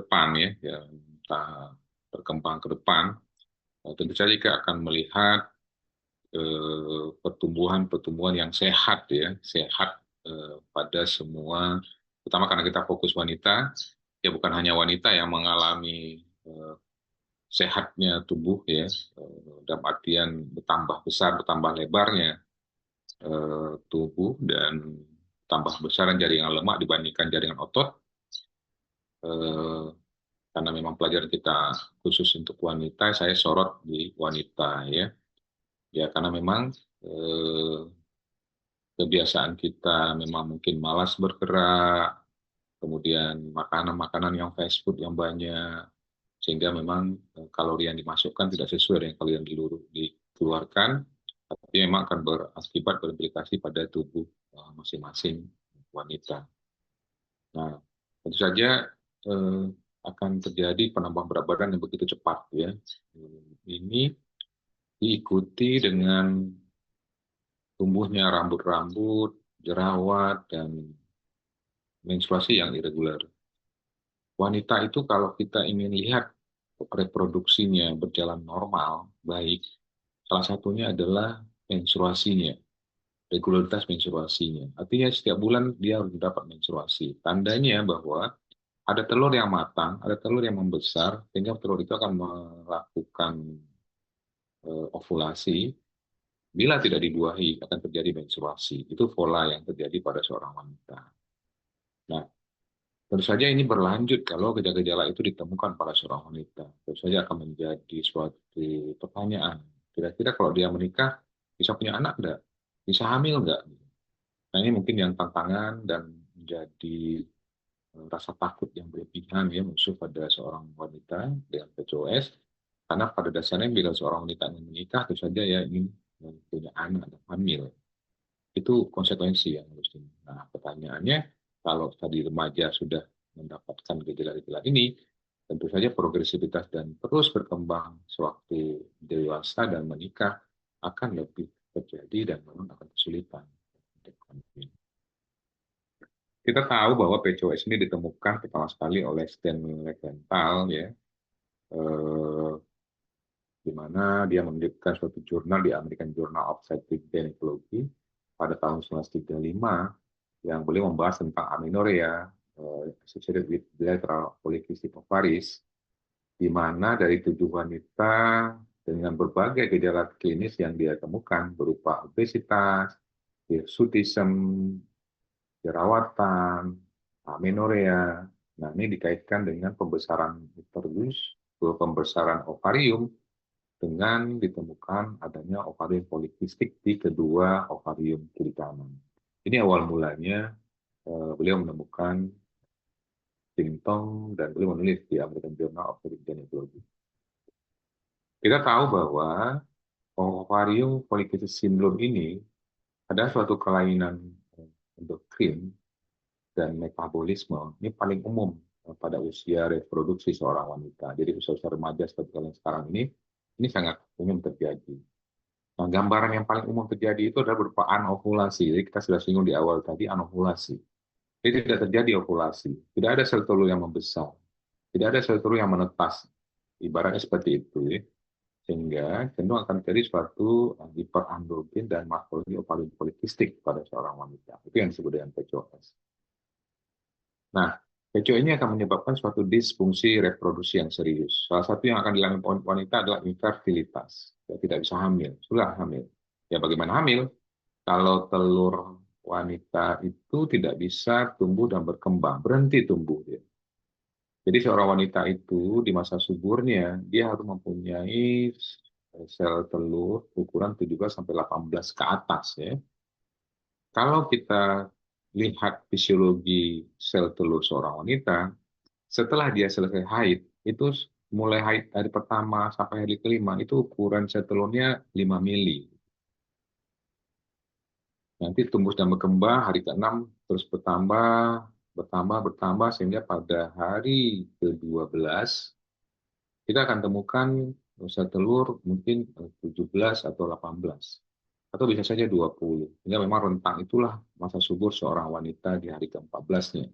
depan ya entah berkembang ke depan, tentu saja kita akan melihat pertumbuhan-pertumbuhan yang sehat ya, sehat pada semua, terutama karena kita fokus wanita, ya bukan hanya wanita yang mengalami sehatnya tubuh ya, dalam artian bertambah besar, bertambah lebarnya tubuh dan tambah besaran jaringan lemak dibandingkan jaringan otot, eh, karena memang pelajaran kita khusus untuk wanita, saya sorot di wanita ya, ya karena memang eh, kebiasaan kita memang mungkin malas bergerak, kemudian makanan-makanan yang fast food yang banyak, sehingga memang kalori yang dimasukkan tidak sesuai dengan kalori yang dikeluarkan, tapi memang akan berakibat berimplikasi pada tubuh masing-masing wanita. Nah, tentu saja eh, akan terjadi penambahan berat badan yang begitu cepat ya. Ini diikuti dengan tumbuhnya rambut-rambut, jerawat, dan menstruasi yang irregular. Wanita itu kalau kita ingin lihat reproduksinya berjalan normal, baik, salah satunya adalah menstruasinya, regularitas menstruasinya. Artinya setiap bulan dia harus dapat menstruasi. Tandanya bahwa ada telur yang matang, ada telur yang membesar, sehingga telur itu akan melakukan ovulasi. Bila tidak dibuahi, akan terjadi menstruasi. Itu pola yang terjadi pada seorang wanita. Nah, tentu saja ini berlanjut kalau gejala-gejala itu ditemukan pada seorang wanita. Tentu saja akan menjadi suatu pertanyaan. Kira-kira kalau dia menikah, bisa punya anak enggak? Bisa hamil enggak? Nah, ini mungkin yang tantangan dan menjadi rasa takut yang berlebihan ya muncul pada seorang wanita dengan PCOS. Karena pada dasarnya bila seorang wanita ingin menikah, tentu saja ya ingin punya anak dan hamil. Itu konsekuensi yang harus ini. Nah, pertanyaannya, kalau tadi remaja sudah mendapatkan gejala-gejala ini, tentu saja progresivitas dan terus berkembang sewaktu dewasa dan menikah akan lebih terjadi dan memang akan kesulitan. Kita tahu bahwa PCOS ini ditemukan pertama sekali oleh Stanley Leventhal ya, eh, di mana dia menerbitkan suatu jurnal di American Journal of Obstetrics and Gynecology pada tahun 1935 yang beliau membahas tentang amenorrhea associated with bilateral polycystic ovaries, di mana dari 7 wanita dengan berbagai gejala klinis yang dia temukan berupa obesitas, hirsutism, jerawatan, amenorrhea. Nah, ini dikaitkan dengan pembesaran uterus, pembesaran ovarium, dengan ditemukan adanya ovarium polikistik di kedua ovarium kiri kanan. Ini awal mulanya beliau menemukan simptom dan beliau menulis di American Journal of Gynecology. Kita tahu bahwa ovarium polycystic syndrome ini ada suatu kelainan endokrin dan metabolisme. Ini paling umum pada usia reproduksi seorang wanita. Jadi usia-usia remaja seperti kalian sekarang ini sangat umum terjadi. Nah, gambaran yang paling umum terjadi itu adalah berupa anovulasi. Jadi kita sudah singgung di awal tadi, anovulasi. Jadi tidak terjadi ovulasi, tidak ada sel telur yang membesar, tidak ada sel telur yang menetas. Ibaratnya seperti itu, ya. Sehingga cenderung akan terjadi suatu hiperandrogen dan morfologi ovarium polikistik pada seorang wanita. Itu yang disebut dengan PCOS. Nah, PCOS ini akan menyebabkan suatu disfungsi reproduksi yang serius. Salah satu yang akan dialami wanita adalah infertilitas. Ya, tidak bisa hamil, sudah hamil. Ya, bagaimana hamil? Kalau telur wanita itu tidak bisa tumbuh dan berkembang, berhenti tumbuh. Ya. Jadi seorang wanita itu di masa suburnya, dia harus mempunyai sel telur ukuran 17-18 ke atas. Ya. Kalau kita lihat fisiologi sel telur seorang wanita, setelah dia selesai haid, itu mulai haid hari pertama sampai hari kelima, itu ukuran sel telurnya 5 mili. Nanti tumbuh dan berkembang, hari ke-6 terus bertambah, bertambah, bertambah, sehingga pada hari ke-12, kita akan temukan sel telur mungkin 17 atau 18. Atau bisa saja 20. Sehingga memang rentang itulah masa subur seorang wanita di hari ke-14-nya.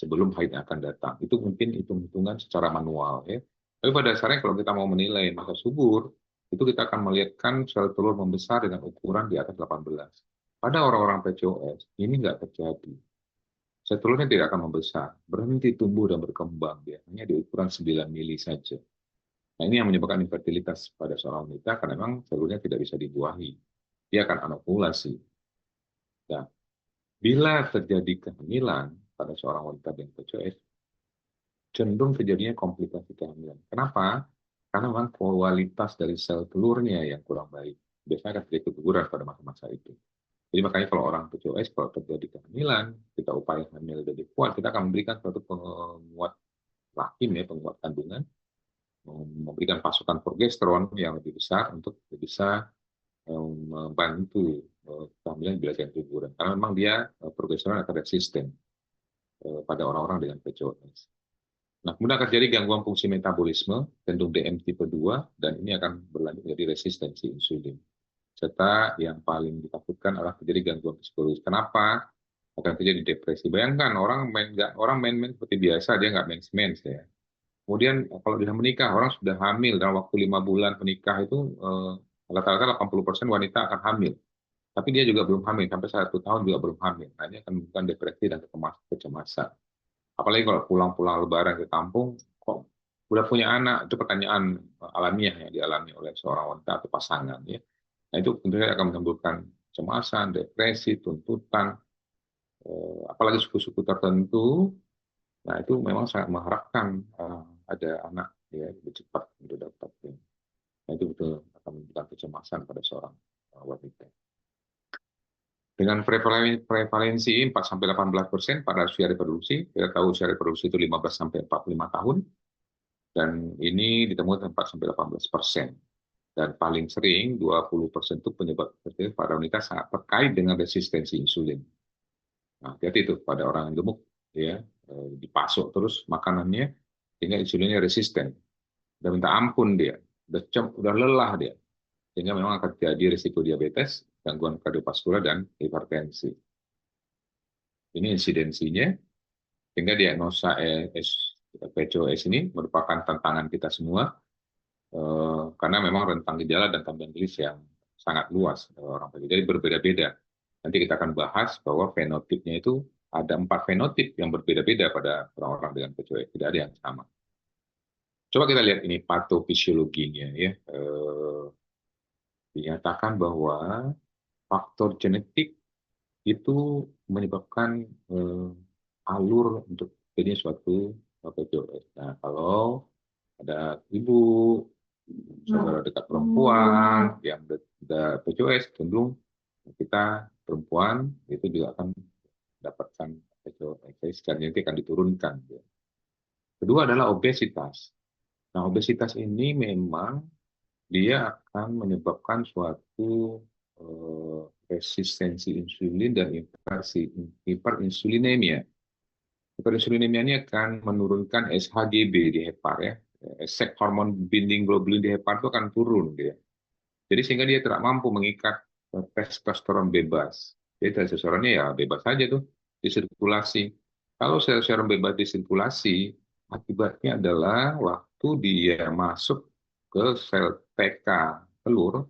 sebelum haid akan datang. Itu mungkin hitung-hitungan secara manual ya. Tapi pada dasarnya kalau kita mau menilai masa subur, itu kita akan melihatkan sel telur membesar dengan ukuran di atas 18. Pada orang-orang PCOS, ini nggak terjadi. Sel telurnya tidak akan membesar, berhenti tumbuh dan berkembang dia, hanya di ukuran 9 mili saja. Nah, ini yang menyebabkan infertilitas pada seorang wanita karena memang telurnya tidak bisa dibuahi. Dia akan anovulasi. Nah, bila terjadi kehamilan pada seorang wanita dengan PCOS, cenderung terjadinya komplikasi kehamilan. Kenapa? Karena memang kualitas dari sel telurnya yang kurang baik. Biasanya akan terjadi keguguran pada masa-masa itu. Jadi makanya kalau orang PCOS, kalau terjadi kehamilan, kita upaya hamil jadi kuat, kita akan memberikan suatu penguat rahim ya, penguat kandungan, memberikan pasokan progesteron yang lebih besar untuk bisa membantu kehamilan bila terjadi keguguran. Karena memang dia progesteron akan resisten pada orang-orang dengan PCOS. Nah, kemudian akan terjadi gangguan fungsi metabolisme, cenderung DM tipe 2, dan ini akan berlanjut menjadi resistensi insulin. Serta yang paling ditakutkan adalah terjadi gangguan psikologis. Kenapa? Akan terjadi depresi. Bayangkan orang main-main seperti biasa, dia nggak mens-mens ya. Kemudian kalau dia menikah, orang sudah hamil dalam waktu 5 bulan menikah itu rata-rata 80% wanita akan hamil. Tapi dia juga belum hamil, sampai 1 tahun juga belum hamil. Nah, ini akan menimbulkan depresi dan kecemasan. Apalagi kalau pulang-pulang lebaran ke kampung, kok udah punya anak, itu pertanyaan alamiah yang dialami oleh seorang wanita atau pasangan ya. Nah, itu tentunya akan menimbulkan kecemasan, depresi, tuntutan, apalagi suku-suku tertentu. Nah, itu memang sangat mengharapkan ada anak ya lebih cepat untuk dapat. Ya. Nah, itu betul akan menimbulkan kecemasan pada seorang wanita. Dengan prevalensi 4-18% pada usia reproduksi, kita tahu usia reproduksi itu 15-45 tahun, dan ini ditemukan 4-18%. Dan paling sering 20% itu penyebab fertilitas pada wanita sangat terkait dengan resistensi insulin. Nah, hati-hati itu pada orang yang gemuk, ya, dipasok terus makanannya, sehingga insulinnya resisten. Udah minta ampun dia, udah lelah dia, sehingga memang akan terjadi risiko diabetes, gangguan kardiovaskular, dan hipertensi. Ini insidensinya, sehingga diagnosa PCOS ini merupakan tantangan kita semua, karena memang rentang gejala dan tampilan klinis yang sangat luas orang PCOS. Jadi berbeda-beda. Nanti kita akan bahas bahwa fenotipnya itu ada 4 fenotip yang berbeda-beda pada orang-orang dengan PCOS. Tidak ada yang sama. Coba kita lihat ini patofisiologinya ya. Dinyatakan bahwa faktor genetik itu menyebabkan alur untuk jadi suatu PCOS. Nah, kalau ada ibu, saudara dekat perempuan yang ada PCOS, cenderung kita perempuan itu juga akan mendapatkan PCOS, secara genetik akan diturunkan. Kedua adalah obesitas. Nah, obesitas ini memang dia akan menyebabkan suatu resistensi insulin dan hiperinsulinemia. Hiperinsulinemia ini akan menurunkan SHGB di hepar ya. Sex hormone binding globulin di hepar itu akan turun dia. Jadi sehingga dia tidak mampu mengikat testosteron bebas. Jadi testosteronnya ya bebas saja tuh di sirkulasi. Kalau testosteron bebas di sirkulasi, akibatnya adalah waktu dia masuk ke sel TK telur,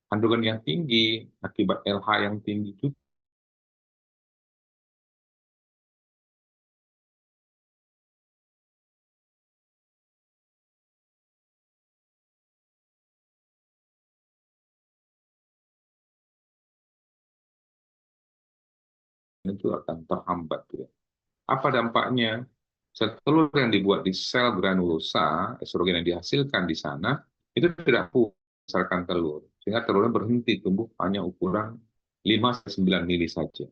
kandungan yang tinggi akibat LH yang tinggi itu akan terhambat. Ya. Apa dampaknya? Sel telur yang dibuat di sel granulosa, estrogen yang dihasilkan di sana, itu tidak berdasarkan telur. Sehingga telurnya berhenti tumbuh hanya ukuran 5-9 mili saja.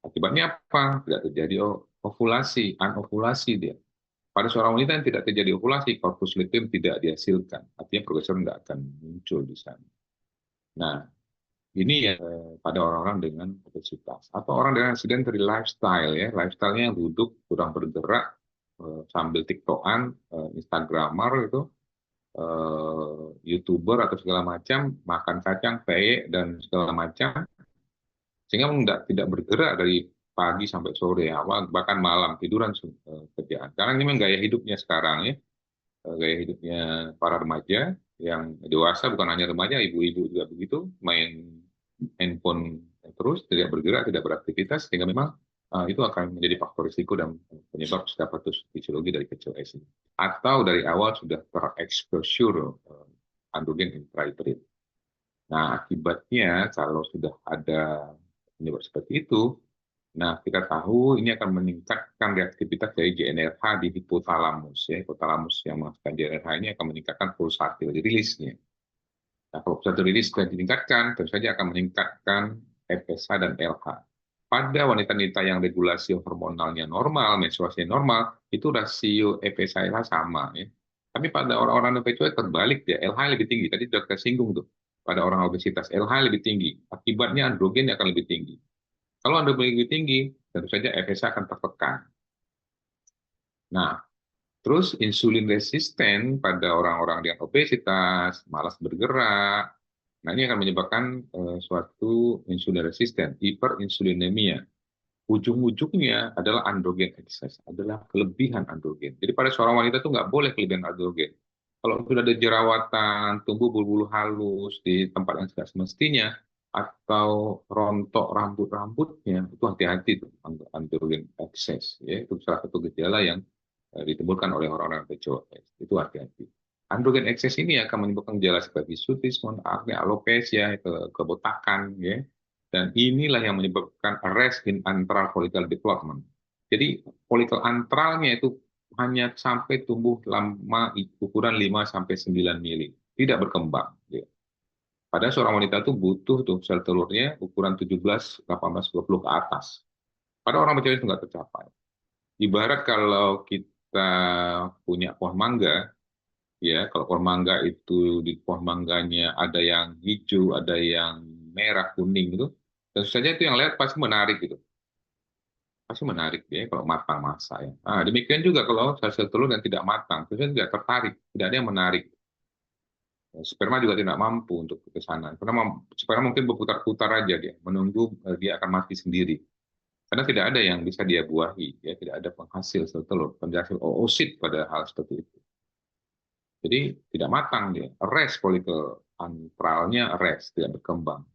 Akibatnya apa? Tidak terjadi ovulasi, anovulasi dia. Pada seorang wanita yang tidak terjadi ovulasi, corpus luteum tidak dihasilkan. Artinya progesteron tidak akan muncul di sana. Nah, ini ya pada orang-orang dengan obesitas. Atau orang dengan sedentary lifestyle ya. Lifestyle-nya yang duduk, kurang bergerak, sambil tiktokan, instagramer itu, youtuber atau segala macam, makan kacang, peyek, dan segala macam, sehingga tidak bergerak dari pagi sampai sore, bahkan malam tiduran kerjaan. Karena ini memang gaya hidupnya sekarang ya, gaya hidupnya para remaja yang dewasa, bukan hanya remaja, ibu-ibu juga begitu, main handphone terus, tidak bergerak, tidak beraktivitas, sehingga memang itu akan menjadi faktor risiko dan penyebab status fisiologi dari PCOS ini. Atau dari awal sudah terexposure androgen intrauterin. Nah, akibatnya kalau sudah ada penyebab seperti itu, nah kita tahu ini akan meningkatkan reaktivitas dari GnRH di hipotalamus. Ya. Hipotalamus yang menghasilkan GnRH ini akan meningkatkan pulsatil rilisnya. Nah, kalau pulsatil rilis sudah ditingkatkan, tentu saja akan meningkatkan FSH dan LH. Pada wanita-wanita yang regulasi hormonalnya normal, menstruasinya normal, itu rasio FSH LH sama. Ya. Tapi pada orang-orang yang PCOS terbalik ya, LH lebih tinggi. Tadi sudah kita singgung tuh. Pada orang obesitas, LH lebih tinggi. Akibatnya androgen akan lebih tinggi. Kalau androgen lebih tinggi, tentu saja FSH akan tertekan. Nah, terus insulin resisten pada orang-orang dengan obesitas, malas bergerak. Nah, ini akan menyebabkan suatu insulin resisten, hiperinsulinemia. Ujung-ujungnya adalah androgen excess, adalah kelebihan androgen. Jadi pada seorang wanita itu nggak boleh kelebihan androgen. Kalau sudah ada jerawatan, tumbuh bulu-bulu halus di tempat yang tidak semestinya, atau rontok rambut-rambutnya, itu hati-hati tuh androgen excess. Ya. Itu salah satu gejala yang ditimbulkan oleh orang-orang PCOS. Itu hati-hati. Androgen excess ini akan menimbulkan gejala seperti hirsutisme, akne, alopecia, kebotakan, ya. Dan inilah yang menyebabkan arrest in antral follicle development. Jadi folikel antralnya itu hanya sampai tumbuh lama ukuran 5 sampai 9 mili, tidak berkembang. Ya. Padahal seorang wanita itu butuh tuh sel telurnya ukuran 17, 18, 20 ke atas. Pada orang PCOS itu nggak tercapai. Ibarat kalau kita punya pohon mangga, ya kalau pohon mangga itu di pohon mangganya ada yang hijau, ada yang merah, kuning gitu, tentu saja itu yang lihat pasti menarik gitu. Pasti menarik ya kalau matang masa ya. Nah, demikian juga kalau hasil telur yang tidak matang, tentu saja tidak tertarik, tidak ada yang menarik. Sperma juga tidak mampu untuk ke sana. Karena sperma mungkin berputar-putar aja dia, menunggu dia akan mati sendiri. Karena tidak ada yang bisa dia buahi, ya tidak ada penghasil sel telur, penghasil oosit pada hal seperti itu. Jadi tidak matang dia, arrest folikel antralnya arrest, tidak berkembang.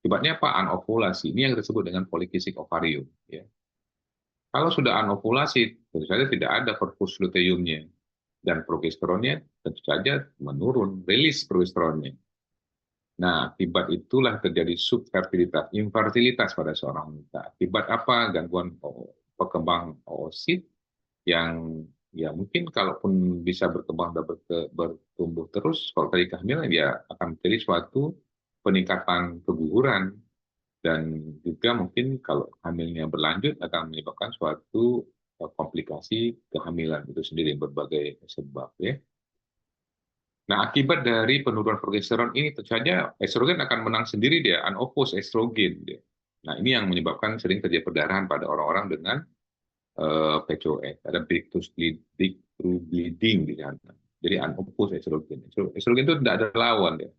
Akibatnya apa? Anovulasi. Ini yang disebut dengan polikistik ovarium. Ya. Kalau sudah anovulasi, tentu saja tidak ada korpus luteumnya dan progesteronnya tentu saja menurun, rilis progesteronnya. Nah, akibat itulah terjadi subfertilitas, infertilitas pada seorang wanita. Akibat apa? Gangguan perkembangan oosit yang ya mungkin kalaupun bisa berkembang dan bertumbuh terus, kalau tadi kehamilan ya akan menjadi suatu peningkatan keguguran dan juga mungkin kalau hamilnya berlanjut akan menyebabkan suatu komplikasi kehamilan itu sendiri berbagai sebab ya. Nah, akibat dari penurunan progesteron ini tentu saja estrogen akan menang sendiri dia, unopposed estrogen dia. Nah, ini yang menyebabkan sering terjadi perdarahan pada orang-orang dengan PCOS. Ada breakthrough bleeding di sana. Jadi unopposed estrogen. Estrogen itu tidak ada lawan dia.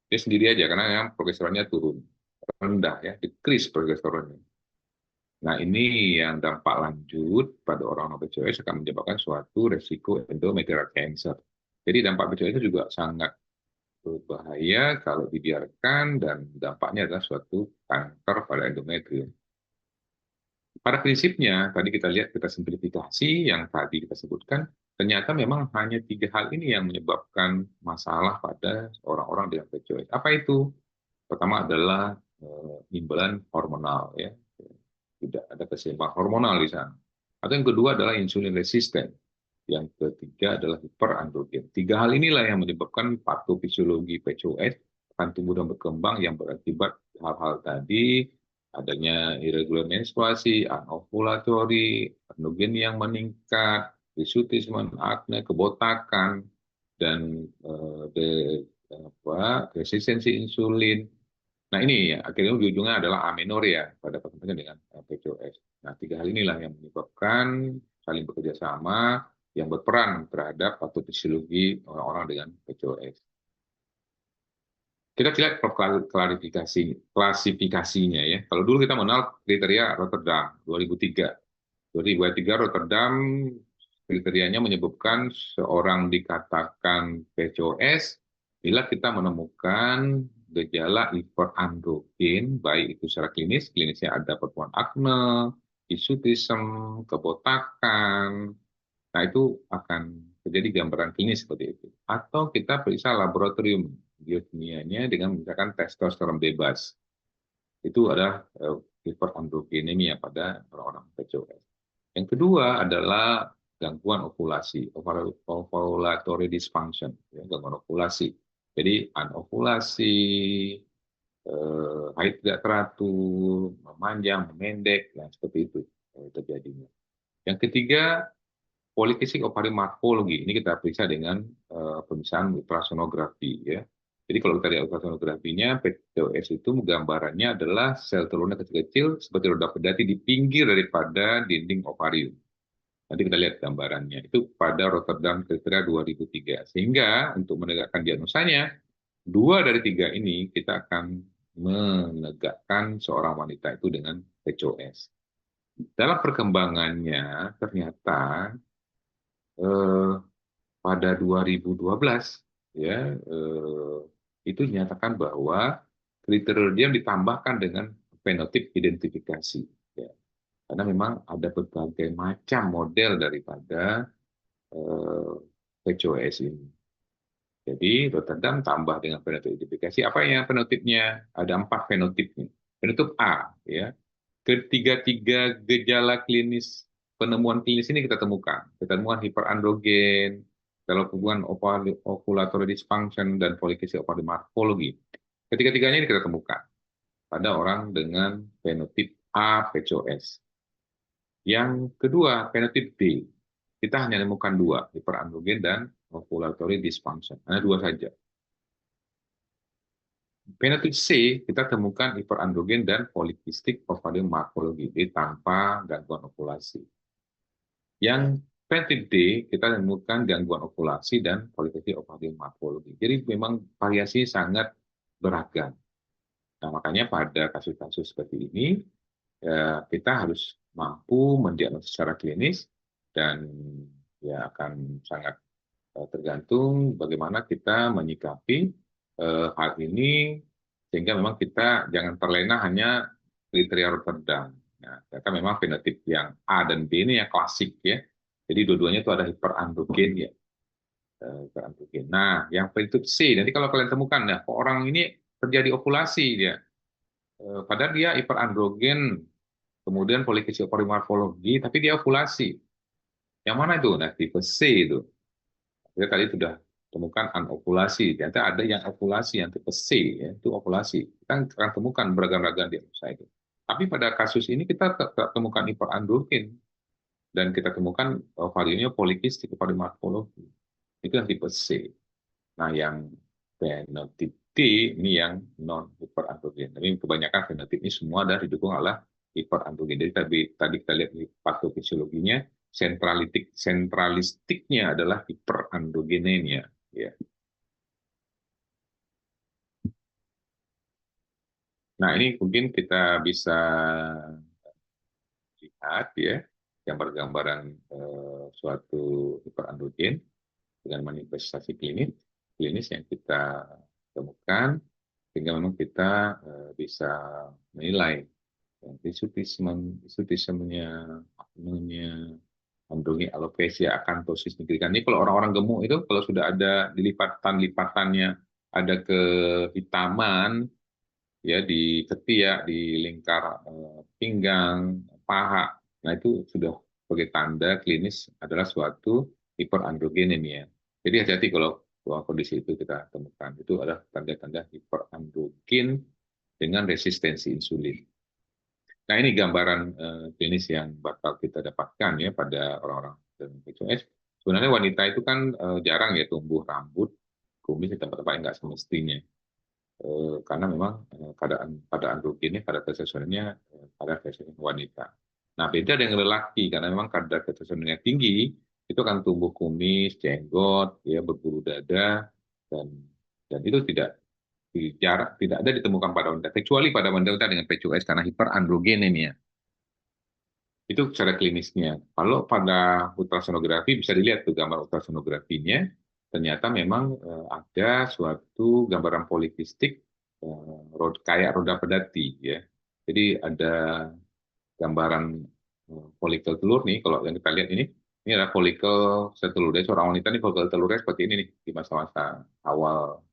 Dia sendiri aja karena yang progesteronnya turun. Rendah ya, decrease progesteronnya. Nah, ini yang dampak lanjut pada orang PCOS akan menyebabkan suatu resiko endometrial cancer. Jadi dampak PCOS itu juga sangat berbahaya kalau dibiarkan dan dampaknya adalah suatu kanker pada endometrium. Pada prinsipnya, tadi kita lihat, kita simplifikasi yang tadi kita sebutkan, ternyata memang hanya 3 hal ini yang menyebabkan masalah pada orang-orang dengan PCOS. Apa itu? Pertama adalah imbalan hormonal, ya. Tidak ada keseimbangan hormonal di sana. Atau yang kedua adalah insulin resisten. Yang ketiga adalah hiperandrogen. 3 hal inilah yang menyebabkan patofisiologi PCOS akan tumbuh dan berkembang yang berakibat hal-hal tadi, adanya irregular menstruasi, anovulatory, androgen yang meningkat, hirsutisme, akne, kebotakan, dan resistensi insulin. Nah ini ya, akhirnya ujung-ujungnya adalah amenoria pada pasien dengan PCOS. Nah 3 hal inilah yang menyebabkan saling bekerja sama yang berperan terhadap patofisiologi orang-orang dengan PCOS. Kita lihat klasifikasinya ya. Kalau dulu kita mengenal kriteria Rotterdam 2003. 2003 Rotterdam kriterianya menyebutkan seorang dikatakan PCOS bila kita menemukan gejala hiperandrogen, baik itu secara klinisnya ada perempuan akne, hirsutism, kebotakan. Nah, itu akan terjadi gambaran klinis seperti itu. Atau kita periksa laboratorium biokimianya dengan misalkan testosteron bebas. Itu adalah hiperandrogenemia pada orang-orang PCOS. Yang kedua adalah gangguan ovulasi, ovulatory dysfunction, ya, gangguan ovulasi. Jadi anovulasi, haid tidak teratur, memanjang, memendek, dan seperti itu terjadinya. Yang ketiga, polikistik ovarium morfologi. Ini kita periksa dengan pemeriksaan ultrasonografi, ya. Jadi kalau kita lihat ultrasonografinya, PCOS itu gambarannya adalah sel telurnya kecil-kecil seperti roda pedati di pinggir daripada dinding ovarium. Nanti kita lihat gambarannya. Itu pada Rotterdam kriteria 2003. Sehingga untuk menegakkan diagnosanya, 2 dari 3 ini kita akan menegakkan seorang wanita itu dengan PCOS. Dalam perkembangannya, ternyata eh, pada 2012 ya itu dinyatakan bahwa kriteria ditambahkan dengan fenotip identifikasi, ya. Karena memang ada berbagai macam model daripada eh, PCOS ini. Jadi Rotterdam tambah dengan fenotip identifikasi. Apa yang fenotipnya? Ada 4 fenotipnya. Fenotip A, ya. Ketiga-tiga gejala klinis, penemuan klinis ini kita temukan. Kita temukan hiperandrogen, kalau hubungan ovulatory dysfunction, dan polikistik ovarium morfologi. Ketiga-tiganya ini kita temukan pada orang dengan fenotip A PCOS. Yang kedua, fenotip B. Kita hanya menemukan 2, hiperandrogen dan ovulatory dysfunction. Hanya 2 saja. Fenotip C, kita temukan hiperandrogen dan polikistik ovarium morfologi, jadi tanpa gangguan ovulasi. Yang fenotip D, kita temukan gangguan ovulasi dan polikistik ovarium morfologi. Jadi memang variasi sangat beragam. Nah, makanya pada kasus-kasus seperti ini, ya, kita harus mampu mendiagnosis secara klinis, dan ya akan sangat tergantung bagaimana kita menyikapi hal ini, sehingga memang kita jangan terlena hanya kriteria Rotterdam. Nah, ternyata memang fenotip yang A dan B ini yang klasik, ya. Jadi dua-duanya itu ada hiperandrogen, ya. Hiperandrogen. Nah, yang fenotip C, nanti kalau kalian temukan, ya, kok orang ini terjadi ovulasi dia, padahal dia hiperandrogen, kemudian polikistik ovarium morfologi, tapi dia ovulasi. Yang mana itu? Nah, tipe C itu. Kita tadi sudah temukan anovulasi, ternyata ada yang ovulasi, yang tipe C, ya, itu ovulasi. Kita akan temukan beragam-ragam diagnosa itu. Tapi pada kasus ini kita temukan hiperandrogen, dan kita temukan ovariumnya polikistik ovarium morfologi. Itu yang tipe C. Nah, yang fenotip D ini yang non hiperandrogen. Tapi kebanyakan fenotip ini semua adalah didukung oleh hiperandrogen. Jadi tadi kita lihat di patofisiologinya, sentralistiknya adalah hiperandrogenemia, ya. Nah, ini mungkin kita bisa lihat, ya, gambar-gambaran suatu hiperandrogen dengan manifestasi klinis yang kita temukan, sehingga memang kita bisa menilai hirsutismenya, apnenya, androgen alopecia, akantosis nigricans. Ini kalau orang-orang gemuk itu kalau sudah ada di lipatan-lipatannya ada kehitaman, ya, di ketiak, di lingkar pinggang, paha. Nah, itu sudah sebagai tanda klinis adalah suatu hiperandrogenemia. Jadi hati-hati kalau kondisi itu kita temukan. Itu adalah tanda-tanda hiperandrogen dengan resistensi insulin. Nah, ini gambaran klinis yang bakal kita dapatkan, ya, pada orang-orang dengan PCOS. Sebenarnya wanita itu kan jarang, ya, tumbuh rambut, kumis di tempat-tempat yang nggak semestinya. Karena memang keadaan pada androgennya, pada testosteronnya pada testosteron wanita. Nah, beda dengan lelaki, karena memang kadar testosteronnya tinggi, itu akan tumbuh kumis, jenggot, ya, berbulu dada, dan itu tidak tidak ada ditemukan pada wanita, kecuali pada wanita dengan PCOS karena hiperandrogenemia. Itu secara klinisnya. Kalau pada ultrasonografi bisa dilihat tuh gambar ultrasonografinya, ternyata memang ada suatu gambaran polikistik kayak roda pedati ya. Jadi ada gambaran folikel telur nih, kalau yang kita lihat ini adalah folikel sel telur. Jadi seorang wanita ini folikel telurnya seperti ini nih di masa-masa awal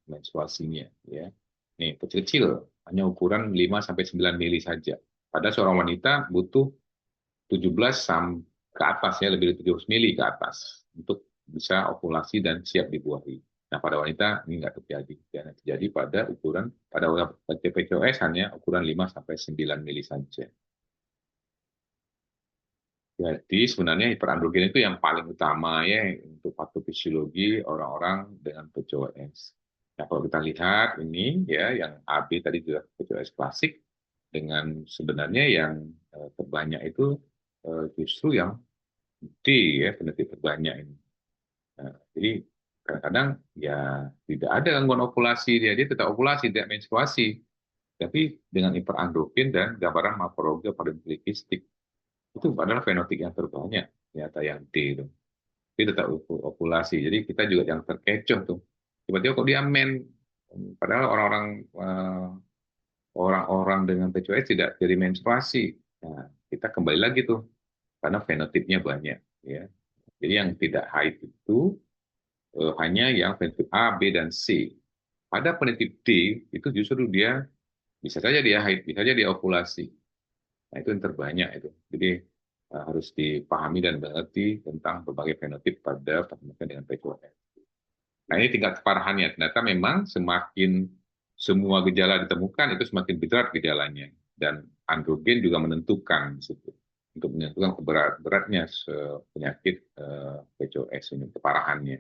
menstruasinya ya. Nih kecil-kecil, hanya ukuran 5 sampai 9 mili saja. Pada seorang wanita butuh 17 ke atas ya, lebih dari 17 mili ke atas untuk bisa ovulasi dan siap dibuahi. Nah, pada wanita ini nggak terjadi. Yang terjadi pada PCOS hanya ukuran 5 sampai 9 mili saja. Jadi sebenarnya hiperandrogen itu yang paling utama ya untuk patofisiologi orang-orang dengan PCOS. Nah, kalau kita lihat ini ya yang AB tadi juga PCOS klasik, dengan sebenarnya yang terbanyak itu justru yang D ya, fenotip terbanyak ini. Nah, jadi kadang-kadang ya tidak ada gangguan ovulasi, dia tetap ovulasi, tidak menstruasi. Tapi dengan hiperandrogen dan gambaran makroga pada polikistik, itu adalah fenotip yang terbanyak, ternyata yang D itu. Dia tetap ovulasi, jadi kita juga yang terkecoh tuh. Tiba-tiba kok dia men, padahal orang-orang dengan PCOS tidak jadi menstruasi. Nah, kita kembali lagi tuh, karena fenotipnya banyak. Ya. Jadi yang tidak haid itu hanya yang fenotip A, B, dan C. Pada fenotip D, itu justru dia bisa saja dia haid, bisa saja dia ovulasi. Nah, itu yang terbanyak itu. Jadi harus dipahami dan mengerti tentang berbagai fenotip pada pasien dengan PCOS. Nah, ini tingkat keparahannya. Ternyata memang semakin semua gejala ditemukan, itu semakin berat gejalanya. Dan androgen juga menentukan di situ. Untuk menentukan beratnya penyakit PCOS ini, keparahannya.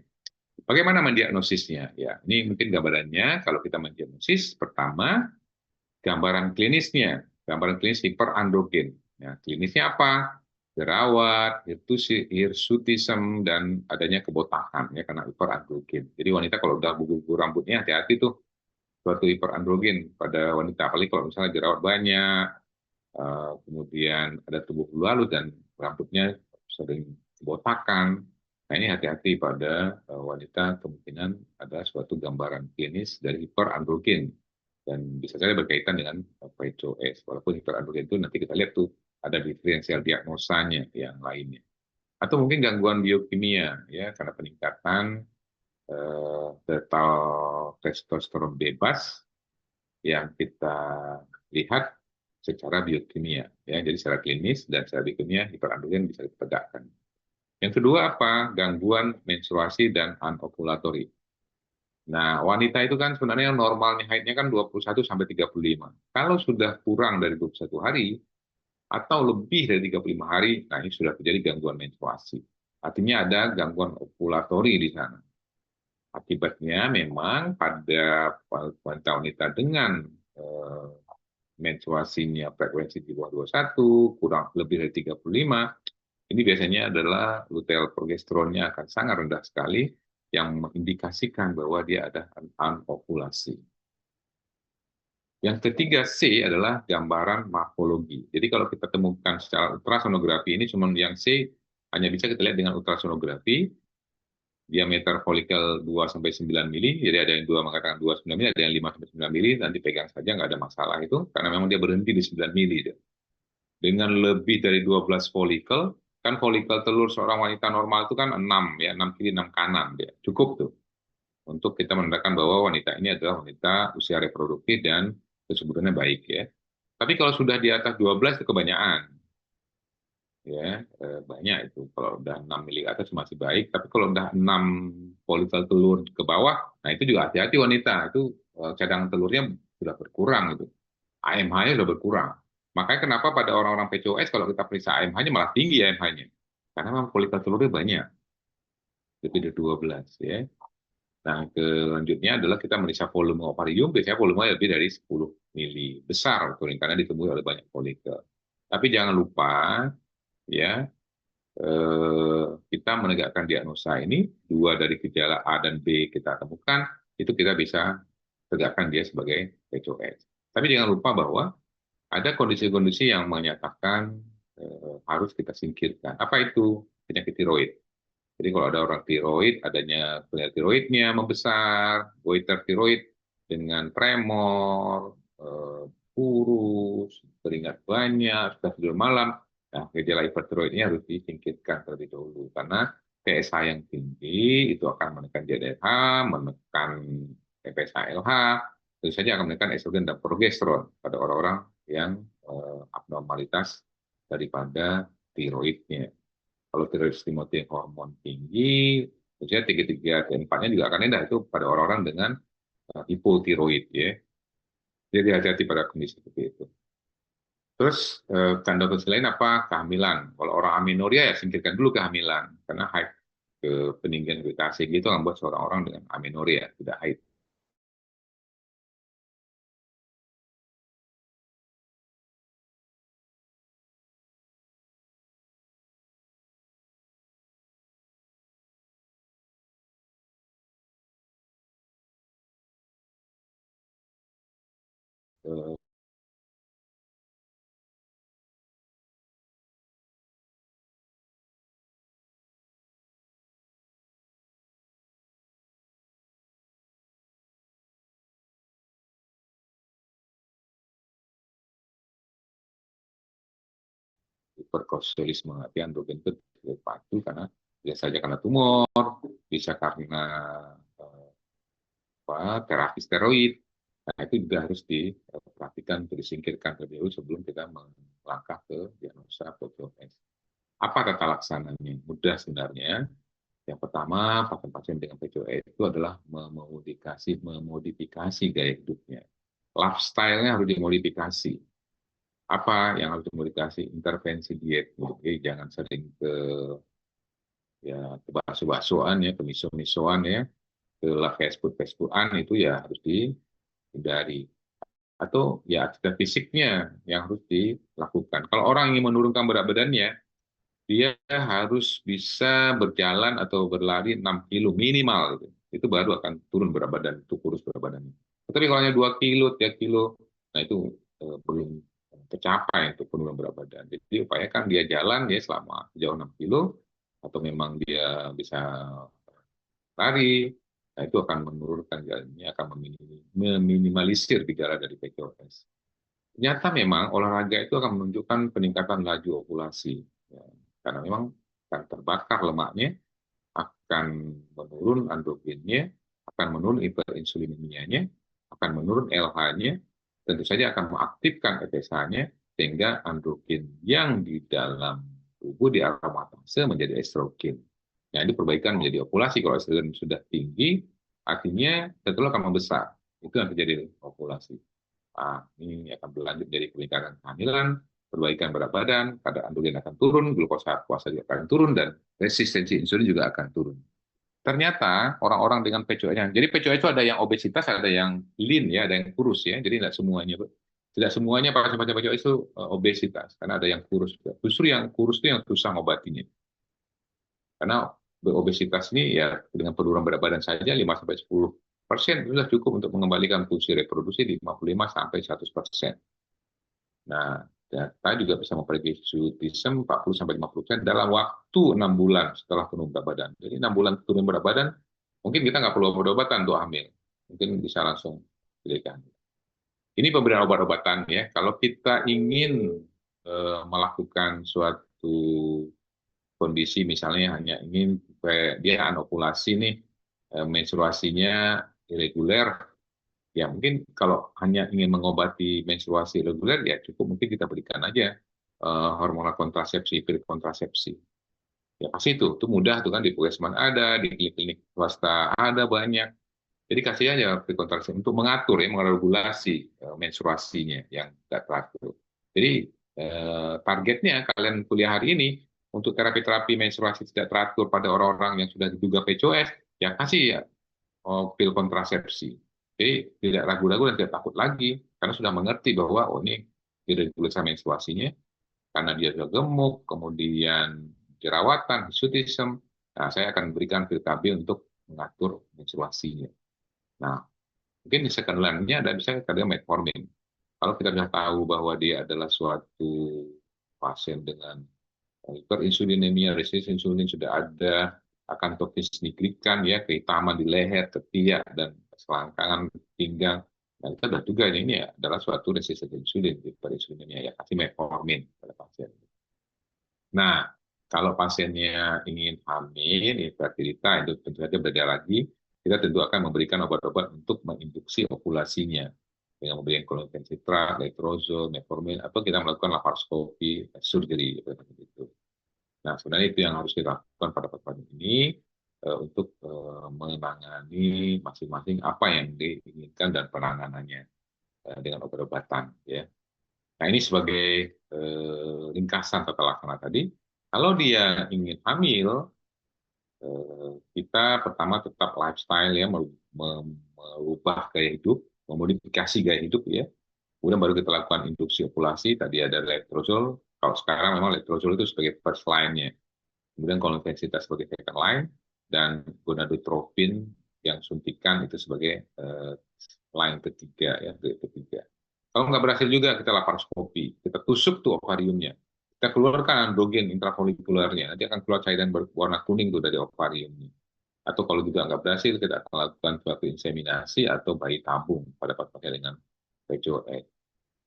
Bagaimana mendiagnosisnya? Ya, ini mungkin gambarannya. Kalau kita mendiagnosis, pertama, gambaran klinisnya. Gambaran klinis hiperandrogen. Ya, klinisnya apa? Jerawat, hirsutism, dan adanya kebotakan ya karena hiperandrogen. Jadi wanita kalau udah gugur rambutnya hati-hati tuh suatu hiperandrogen pada wanita. Apalagi kalau misalnya jerawat banyak, kemudian ada tubuh bulu halus dan rambutnya sering kebotakan. Nah ini hati-hati pada wanita kemungkinan ada suatu gambaran klinis dari hiperandrogen dan bisa saja berkaitan dengan PCOS. Walaupun hiperandrogen itu nanti kita lihat tuh ada diferensial diagnosanya yang lainnya. Atau mungkin gangguan biokimia ya karena peningkatan total testosteron bebas yang kita lihat secara biokimia ya. Jadi secara klinis dan secara biokimia hiperandrogen bisa ditegakkan. Yang kedua apa? Gangguan menstruasi dan anovulatory. Nah, wanita itu kan sebenarnya normalnya haidnya kan 21 sampai 35. Kalau sudah kurang dari 21 hari atau lebih dari 35 hari, nah ini sudah terjadi gangguan menstruasi. Artinya ada gangguan ovulatori di sana. Akibatnya memang pada wanita-wanita dengan menstruasinya frekuensi di bawah 21, kurang lebih dari 35, ini biasanya adalah luteal progesteronnya akan sangat rendah sekali, yang mengindikasikan bahwa dia ada anovulasi. Yang ketiga C adalah gambaran morfologi. Jadi kalau kita temukan secara ultrasonografi ini cuma yang C hanya bisa kita lihat dengan ultrasonografi, diameter folikel 2 sampai 9 mili, jadi ada yang 2 mengatakan 2 9 mili, ada yang 5 sampai 9 mili, nanti pegang saja nggak ada masalah itu, karena memang dia berhenti di 9 mili. Dengan lebih dari 12 folikel, kan folikel telur seorang wanita normal itu kan 6 ya, 6 kiri 6 kanan dia. Cukup tuh untuk kita menandakan bahwa wanita ini adalah wanita usia reproduktif dan kesuburannya baik ya. Tapi kalau sudah di atas 12 itu kebanyakan. Ya, banyak itu. Kalau udah 6 mili atas masih baik, tapi kalau udah 6 folikel telur ke bawah, nah itu juga hati-hati wanita. Itu cadangan telurnya sudah berkurang itu. AMH-nya sudah berkurang. Makanya kenapa pada orang-orang PCOS kalau kita periksa AMH-nya malah tinggi AMH-nya. Karena memang folikel telurnya banyak. Lebih dari 12 ya. Nah, selanjutnya adalah kita meriksa volume ovarium, biasanya volume lebih dari 10 mili. Besar karena ditemui oleh banyak folikel. Tapi jangan lupa ya, kita menegakkan diagnosa ini, dua dari gejala A dan B kita temukan, itu kita bisa tegakkan dia sebagai PCOS. Tapi jangan lupa bahwa ada kondisi-kondisi yang menyatakan harus kita singkirkan. Apa itu? Penyakit tiroid. Jadi kalau ada orang tiroid, adanya penyakit tiroidnya membesar, goiter tiroid dengan tremor, kurus, keringat banyak, sudah tidur malam, nah gejala hipertiroidnya harus disingkirkan terlebih dahulu. Karena PSA yang tinggi itu akan menekan JDH, menekan FSH-LH, tentu saja akan menekan estrogen dan progesteron pada orang-orang yang abnormalitas daripada tiroidnya. Kalau tiroid stimulating hormon tinggi, tentunya T3 T4-nya juga akan rendah itu pada orang-orang dengan hipotiroid ya. Jadi hati-hati pada kondisi seperti itu. Terus tanda kondisi lain apa? Kehamilan. Kalau orang aminoria ya singkirkan dulu kehamilan karena haid ke peninggian glikase gitu membuat seorang orang dengan aminoria tidak haid. Eh, Hiperkortisolisme artinya androgen itu patuh karena biasa saja karena tumor, bisa karena eh, terapi steroid. Nah, itu juga harus diperhatikan untuk disingkirkan terlebih dahulu sebelum kita melangkah ke diagnosa PCOS. Apa tata laksananya? Mudah sebenarnya. Yang pertama, pasien-pasien dengan PCOS itu adalah memodifikasi gaya hidupnya. Lifestyle-nya harus dimodifikasi. Apa yang harus dimodifikasi? Intervensi diet. Jadi jangan sering ke ya ke bakso-baksoan ya, ke miso-misoan ya, ke fast food-an itu ya harus dihindari. Atau ya aktivitas fisiknya yang harus dilakukan. Kalau orang ingin menurunkan berat badannya, dia harus bisa berjalan atau berlari 6 kilo minimal. Gitu. Itu baru akan turun berat badan, itu kurus berat badannya. Tapi kalau hanya 2 kilo, 3 kilo, nah itu belum tercapai untuk penurunan berat badan. Jadi upayakan dia jalan ya selama sejauh 6 kilo, atau memang dia bisa lari, nah itu akan menurunkan gejalanya, akan meminimalisir gejala dari PCOS. Ternyata memang olahraga itu akan menunjukkan peningkatan laju ovulasi. Ya, karena memang akan terbakar lemaknya, akan menurun androgennya, akan menurun hiperinsulinemianya, akan menurun LH-nya, tentu saja akan mengaktifkan FSH-nya, sehingga androgen yang di dalam tubuh di aromatase menjadi estrogen. Nah, ini perbaikan menjadi ovulasi. Kalau estrogen sudah tinggi, artinya telur akan membesar. Itu yang terjadi ovulasi. Nah, ini akan berlanjut dari peningkatan kehamilan, perbaikan berat badan, kadar androgen akan turun, glukosa puasa juga akan turun, dan resistensi insulin juga akan turun. Ternyata orang-orang dengan PCOS, jadi PCOS itu ada yang obesitas, ada yang lean ya, ada yang kurus ya. Jadi tidak semuanya pasien-pasien PCOS itu obesitas, karena ada yang kurus juga. Justru yang kurus itu yang susah ngobatinya. Karena obesitas ini ya dengan penurunan berat badan saja 5-10% sudah cukup untuk mengembalikan fungsi reproduksi 55 sampai 100%. Nah, data juga bisa memprediksi hirsutism 40 sampai 50% dalam waktu 6 bulan setelah penurunan berat badan. Jadi 6 bulan turun berat badan, mungkin kita nggak perlu obat-obatan untuk hamil. Mungkin bisa langsung diberikan. Ini pemberian obat-obatan ya. Kalau kita ingin melakukan suatu kondisi misalnya hanya ingin dia anovulasi nih, menstruasinya irreguler, ya mungkin kalau hanya ingin mengobati menstruasi irreguler ya cukup mungkin kita berikan aja hormonal kontrasepsi, pil kontrasepsi. Ya pasti itu mudah tuh kan di puskesmas ada, di klinik-klinik swasta ada banyak. Jadi kasih aja pil kontrasepsi untuk mengatur ya, meregulasi menstruasinya yang tidak teratur. Jadi targetnya kalian kuliah hari ini untuk terapi-terapi menstruasi tidak teratur pada orang-orang yang sudah diduga PCOS, ya kasih ya pil kontrasepsi. Jadi tidak ragu-ragu dan tidak takut lagi karena sudah mengerti bahwa oh ini irregulasi menstruasinya karena dia sudah gemuk, kemudian jerawatan, hirsutism. Nah, saya akan berikan pil KB untuk mengatur menstruasinya. Nah, Mungkin di second line-nya ada bisa kadang metformin. Kalau kita sudah tahu bahwa dia adalah suatu pasien dengan hiperinsulinemia, resistensi insulin sudah ada, akan topis signifikan ya, kehitaman di leher, ketiak, dan selangkangan pinggang. Nah, kita sudah duga ini adalah suatu resistensi insulin, hiperinsulinemia, ya kasih metformin pada pasien. Nah, kalau pasiennya ingin hamil, infertilita, itu tentu saja berbeda lagi. Kita tentu akan memberikan obat-obat untuk menginduksi ovulasinya dengan memberikan klonfencitrat, letrozol, metformin, atau kita melakukan laparoskopi, surgery, seperti itu. Nah, sebenarnya itu yang harus dilakukan pada pasien ini untuk menangani masing-masing apa yang diinginkan dan penanganannya dengan obat-obatan, ya. Nah, ini sebagai ringkasan tata laksana tadi. Kalau dia ingin hamil, kita pertama tetap lifestyle ya, merubah gaya hidup, memodifikasi gaya hidup ya. Kemudian baru kita lakukan induksi ovulasi, tadi ada letrozol. Kalau sekarang memang letrozol itu sebagai first line-nya. Kemudian konvensitas sebagai second line, dan gonadotropin yang suntikan itu sebagai line ketiga ya, grade ketiga. Kalau nggak berhasil juga kita laparoskopi, kita tusuk tuh ovariumnya, kita keluarkan androgen intrafolikulernya, nanti akan keluar cairan berwarna kuning tuh dari ovariumnya. Atau kalau juga nggak berhasil, kita akan lakukan suatu inseminasi atau bayi tabung pada pasien dengan PCOS.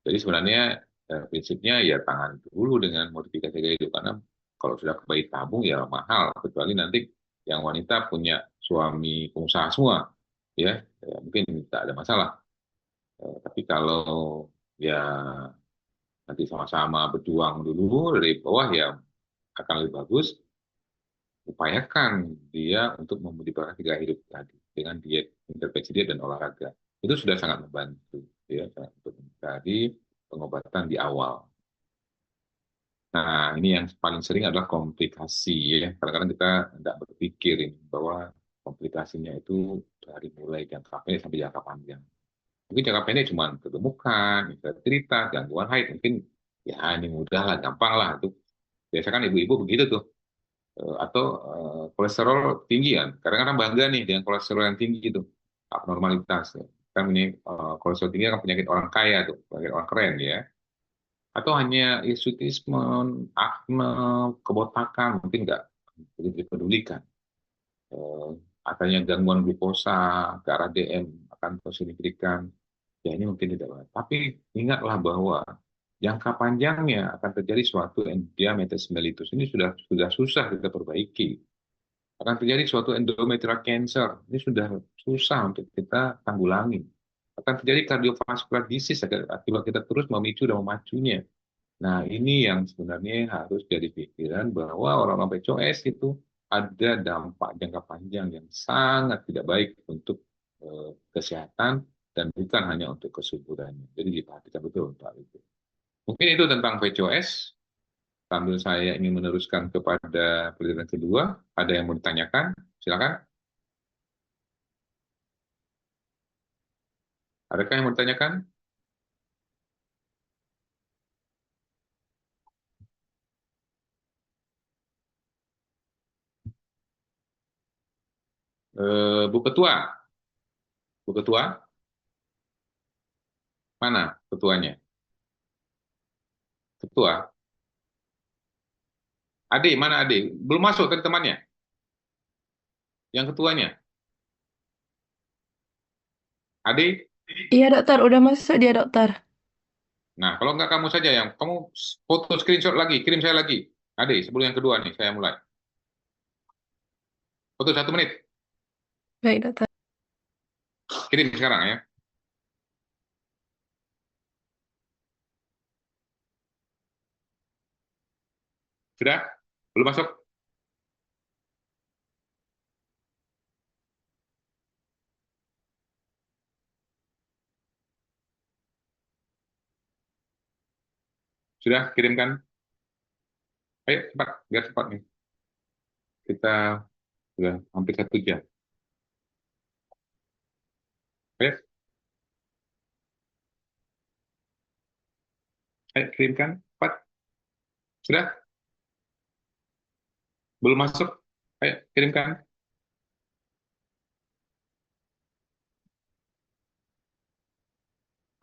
Jadi sebenarnya prinsipnya ya tangan dulu dengan modifikasi gaya hidup, karena kalau sudah ke bayi tabung ya mahal, kecuali nanti yang wanita punya suami pengusaha semua, ya, ya mungkin tidak ada masalah. Tapi kalau ya nanti sama-sama berjuang dulu dari bawah ya akan lebih bagus. Upayakan dia untuk memodifikasi gaya hidup tadi dengan diet, intervensi diet dan olahraga. Itu sudah sangat membantu ya untuk mencari pengobatan di awal. Nah, ini yang paling sering adalah komplikasi ya. Kadang-kadang kita tidak berpikir ini bahwa komplikasinya itu dari mulai jangka pendek sampai jangka panjang. Mungkin jangka pendek cuma kegemukan, infertilitas, gangguan haid, mungkin ya ini mudah lah, gampang lah. Itu biasa kan ibu-ibu begitu tuh. Atau kolesterol tinggi kan. Kadang-kadang bangga nih dengan kolesterol yang tinggi itu, abnormalitas. Ya. Kan ini kolesterol tinggi kan penyakit orang kaya tuh, penyakit orang keren ya. Atau hanya hirsutisme, akne, kebotakan, mungkin nggak begitu dipedulikan. Eh, Adanya gangguan glukosa, darah DM akan terus signifikan. Ya ini mungkin tidak banget. Tapi ingatlah bahwa jangka panjangnya akan terjadi suatu diabetes mellitus. Ini sudah susah kita perbaiki. Akan terjadi suatu endometrial cancer. Ini sudah susah untuk kita tanggulangi. Akan terjadi cardiovascular disease akibat kita terus memicu dan memacunya. Nah, ini yang sebenarnya harus jadi pikiran bahwa orang-orang PCOS itu ada dampak jangka panjang yang sangat tidak baik untuk kesehatan dan bukan hanya untuk kesuburannya. Jadi diperhatikan betul Pak itu. Mungkin itu tentang PCOS. Sambil saya ingin meneruskan kepada penelitian kedua, ada yang mau ditanyakan? Silakan. Adakah yang mau ditanyakan? Bu Ketua, Bu Ketua, mana ketuanya? Ketua, Ade, mana Ade? Belum masuk tadi temannya, yang ketuanya. Ade, Iya dokter, udah masuk dia dokter. nah kalau nggak kamu saja yang, kamu foto screenshot lagi, kirim saya lagi. Ade, sebelum yang kedua nih, saya mulai. Foto 1 menit, Baik dokter. kirim sekarang ya. Sudah? Belum masuk? Sudah kirimkan? Ayo cepat, biar cepat nih. Kita sudah hampir 1 jam. Ayo, ayo kirimkan, cepat. Sudah? Belum masuk? Ayo kirimkan.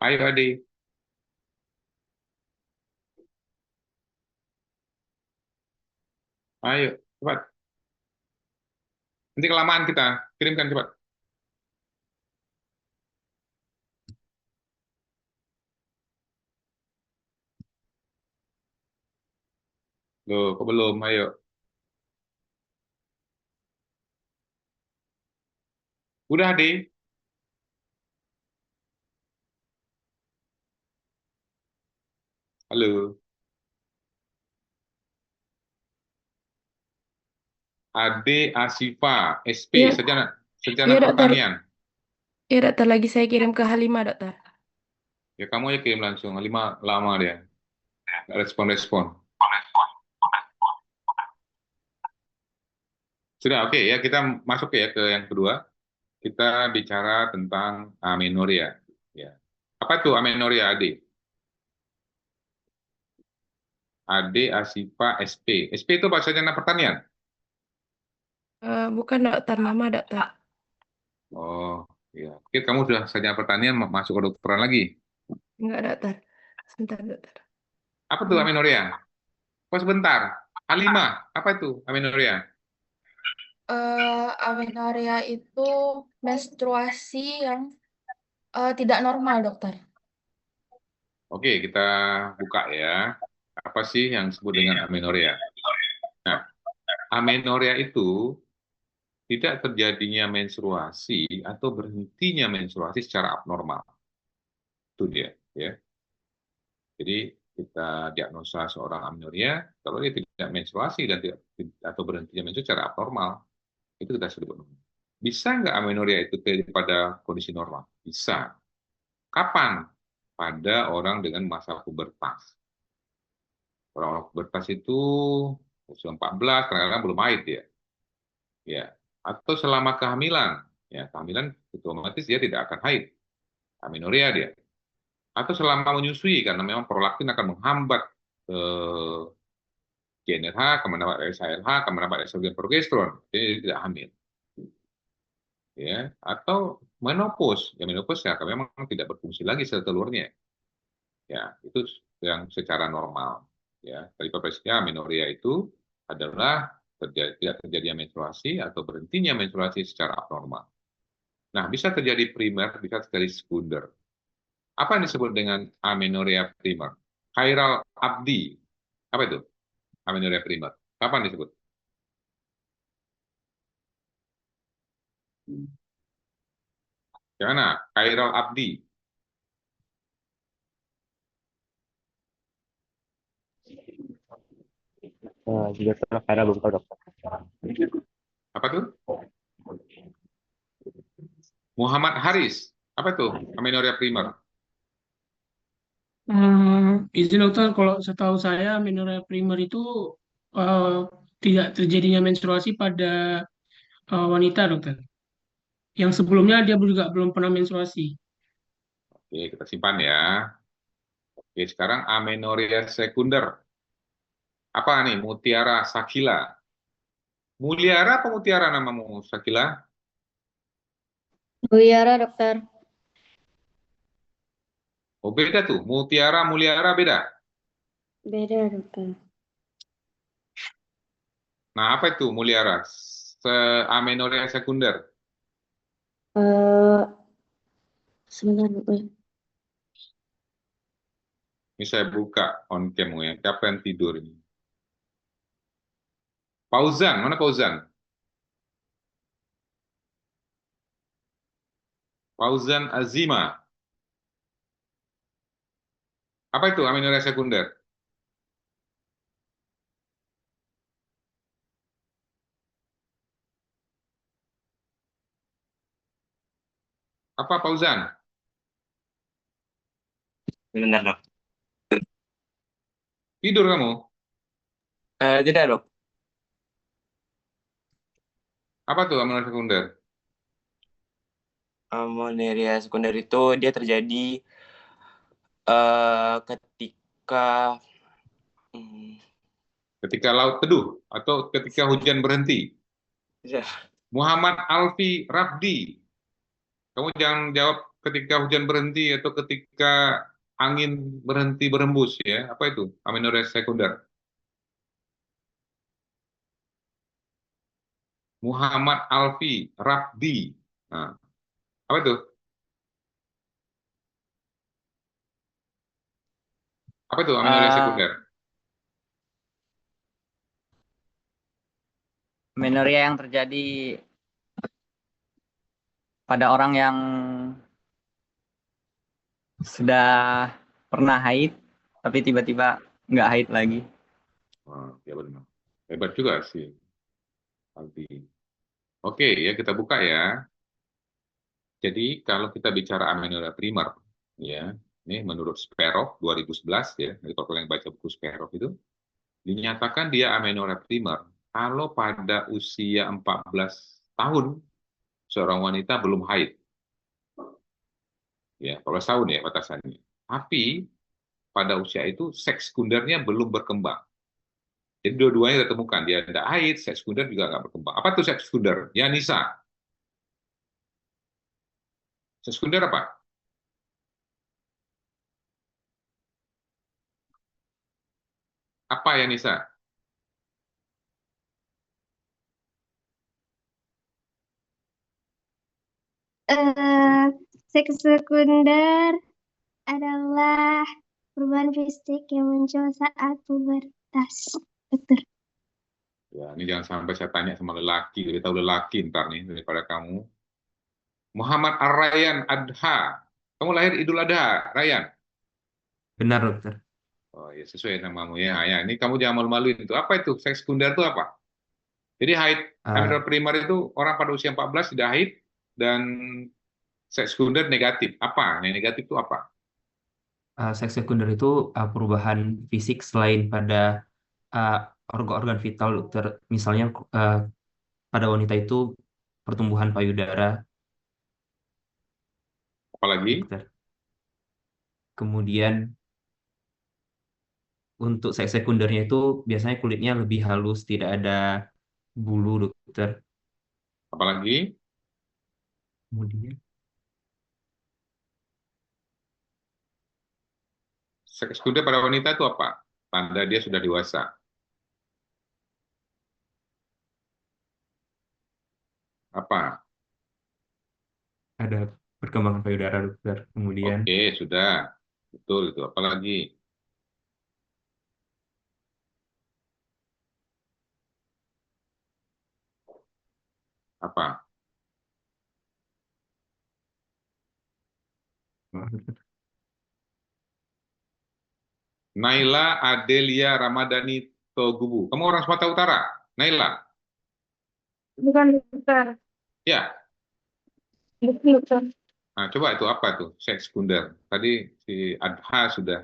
Ayo Ade. Ayo, cepat. Nanti kelamaan kita. Kirimkan cepat. Loh, kok belum? Ayo. Udah, Ade. Halo. Ade Asifa, SP, Iya, Sarjana, Sarjana iya dokter. Pertanian. Iya dokter, lagi saya kirim ke Halimah dokter. Ya, kamu aja kirim langsung. Lima lama dia. Nggak respon-respon. Sudah, oke ya. Kita masuk ya ke yang kedua. Kita bicara tentang amenoria. Ya. Apa itu amenoria, Ade? Ade Asifa SP. SP itu bahasa Sarjana Pertanian. Bukan dokter, nama dokter. Oh, ya. Oke, kamu sudah sarjana pertanian masuk ke kedokteran lagi. Enggak dokter. Sebentar dokter. Apa tuh Hmm. amenoria? Oh, sebentar. A5, apa itu amenoria? Amenorrhea itu menstruasi yang tidak normal dokter. Oke, kita buka ya. Apa sih yang disebut dengan amenoria? Nah, amenoria itu tidak terjadinya menstruasi atau berhentinya menstruasi secara abnormal. Itu dia, ya. Jadi kita diagnosa seorang amenoria kalau dia tidak menstruasi dan tidak atau berhentinya menstruasi secara abnormal, itu kita sebut normal. Bisa nggak amenoria itu terjadi pada kondisi normal? Bisa. Kapan? Pada orang dengan masa pubertas. Orang-orang pubertas itu usia 14, kadang-kadang belum haid dia. Ya. Atau selama kehamilan. Ya, kehamilan itu otomatis dia tidak akan haid. Amenoria dia. Atau selama menyusui, karena memang prolaktin akan menghambat GnRH, akan mendapat SHLH, akan mendapat estrogen progesteron. Jadi tidak hamil. Ya. Atau menopause. Ya, menopause ya, memang tidak berfungsi lagi sel telurnya. Ya, itu yang secara normal. Ya, tadi profesinya amenoria itu adalah tidak terjadinya menstruasi atau berhentinya menstruasi secara abnormal. Nah, bisa terjadi primer, bisa terjadi sekunder. Apa yang disebut dengan amenoria primer? Chiral abdi. Apa itu? Amenoria primer. Kapan disebut? Gimana? Chiral abdi. Juga pernah karena belum tahu dokter. Apa itu? Muhammad Haris. Apa itu? Amenoria primer. Izin dokter, kalau setahu saya amenorrhea primer itu eh, tidak terjadinya menstruasi pada wanita dokter. Yang sebelumnya dia juga belum pernah menstruasi. Oke, kita simpan ya. Oke, sekarang amenoria sekunder. Apa nih? Mutiara Sakila. Muliara apa Mutiara namamu, Sakila? Mutiara dokter. Oh, beda tuh. Mutiara, Muliara beda. Beda dokter. Nah, apa itu Muliara? Amenoria sekunder. Eh sebentar dokter. Ini saya buka on cam ya. Siapa yang tidur ini? Fauzan, mana Fauzan? Fauzan Azima. Apa itu amenoria sekunder? Apa Fauzan? Benar dok. Tidur kamu? Tidak dok. Apa tuh amenoria sekunder? Amenorrhea sekunder itu dia terjadi ketika hmm, Ketika laut teduh atau ketika hujan berhenti? ya, Muhammad Alfi Rafdi. Kamu jangan jawab ketika hujan berhenti atau ketika angin berhenti berembus ya. Apa itu? Amenorrhea sekunder. Muhammad Alfi Rabdi. Nah, apa itu? Apa itu amenorrhea sekunder? Amenorrhea yang terjadi pada orang yang sudah pernah haid, tapi tiba-tiba nggak haid lagi. Oh, ya benar. Hebat juga sih, Alfi. Oke, ya kita buka ya. Jadi kalau kita bicara amenorrhea primer, ya, ini menurut Sperov 2011 ya, jadi kalau kalian baca buku Sperov itu, dinyatakan dia amenorrhea primer kalau pada usia 14 tahun seorang wanita belum haid. Ya, 14 tahun ya batasannya. Tapi pada usia itu seks sekundernya belum berkembang. Jadi dua-duanya ditemukan, dia tidak haid, seks sekunder juga nggak berkembang. Apa tuh seks sekunder? Ya Nisa. Seks sekunder apa? Apa ya Nisa? Seks sekunder adalah perubahan fisik yang muncul saat pubertas. Dokter. Ya, ini jangan sampai saya tanya sama lelaki, lebih tahu lelaki ntar nih daripada kamu. Muhammad Ar-Rayyan Adha. Kamu lahir Idul Adha, Rayyan? Benar, dokter. Oh ya, sesuai namamu ya. Ya, ini kamu jangan malu-maluin itu. Apa itu? Seks sekunder itu apa? Jadi haid, amenorrhea primer itu orang pada usia 14 tidak haid dan seks sekunder negatif. Apa? Yang negatif itu apa? Seks sekunder itu perubahan fisik selain pada organ-organ vital, dokter. Misalnya pada wanita itu pertumbuhan payudara, Apalagi? dokter. Kemudian untuk seks sekundernya itu biasanya kulitnya lebih halus, tidak ada bulu, dokter. Apalagi? Kemudian Seks sekunder pada wanita itu apa? Tanda dia sudah dewasa. Apa? ada perkembangan payudara, dokter. Kemudian Oke, sudah. Betul itu. Apalagi? Apa? Naila Adelia Ramadhani Togubu. Kamu orang Sumatera Utara? Naila? Bukan dokter. Ya. Bukan dokter. Nah, coba itu apa tuh? Seks sekunder. Tadi si Adha sudah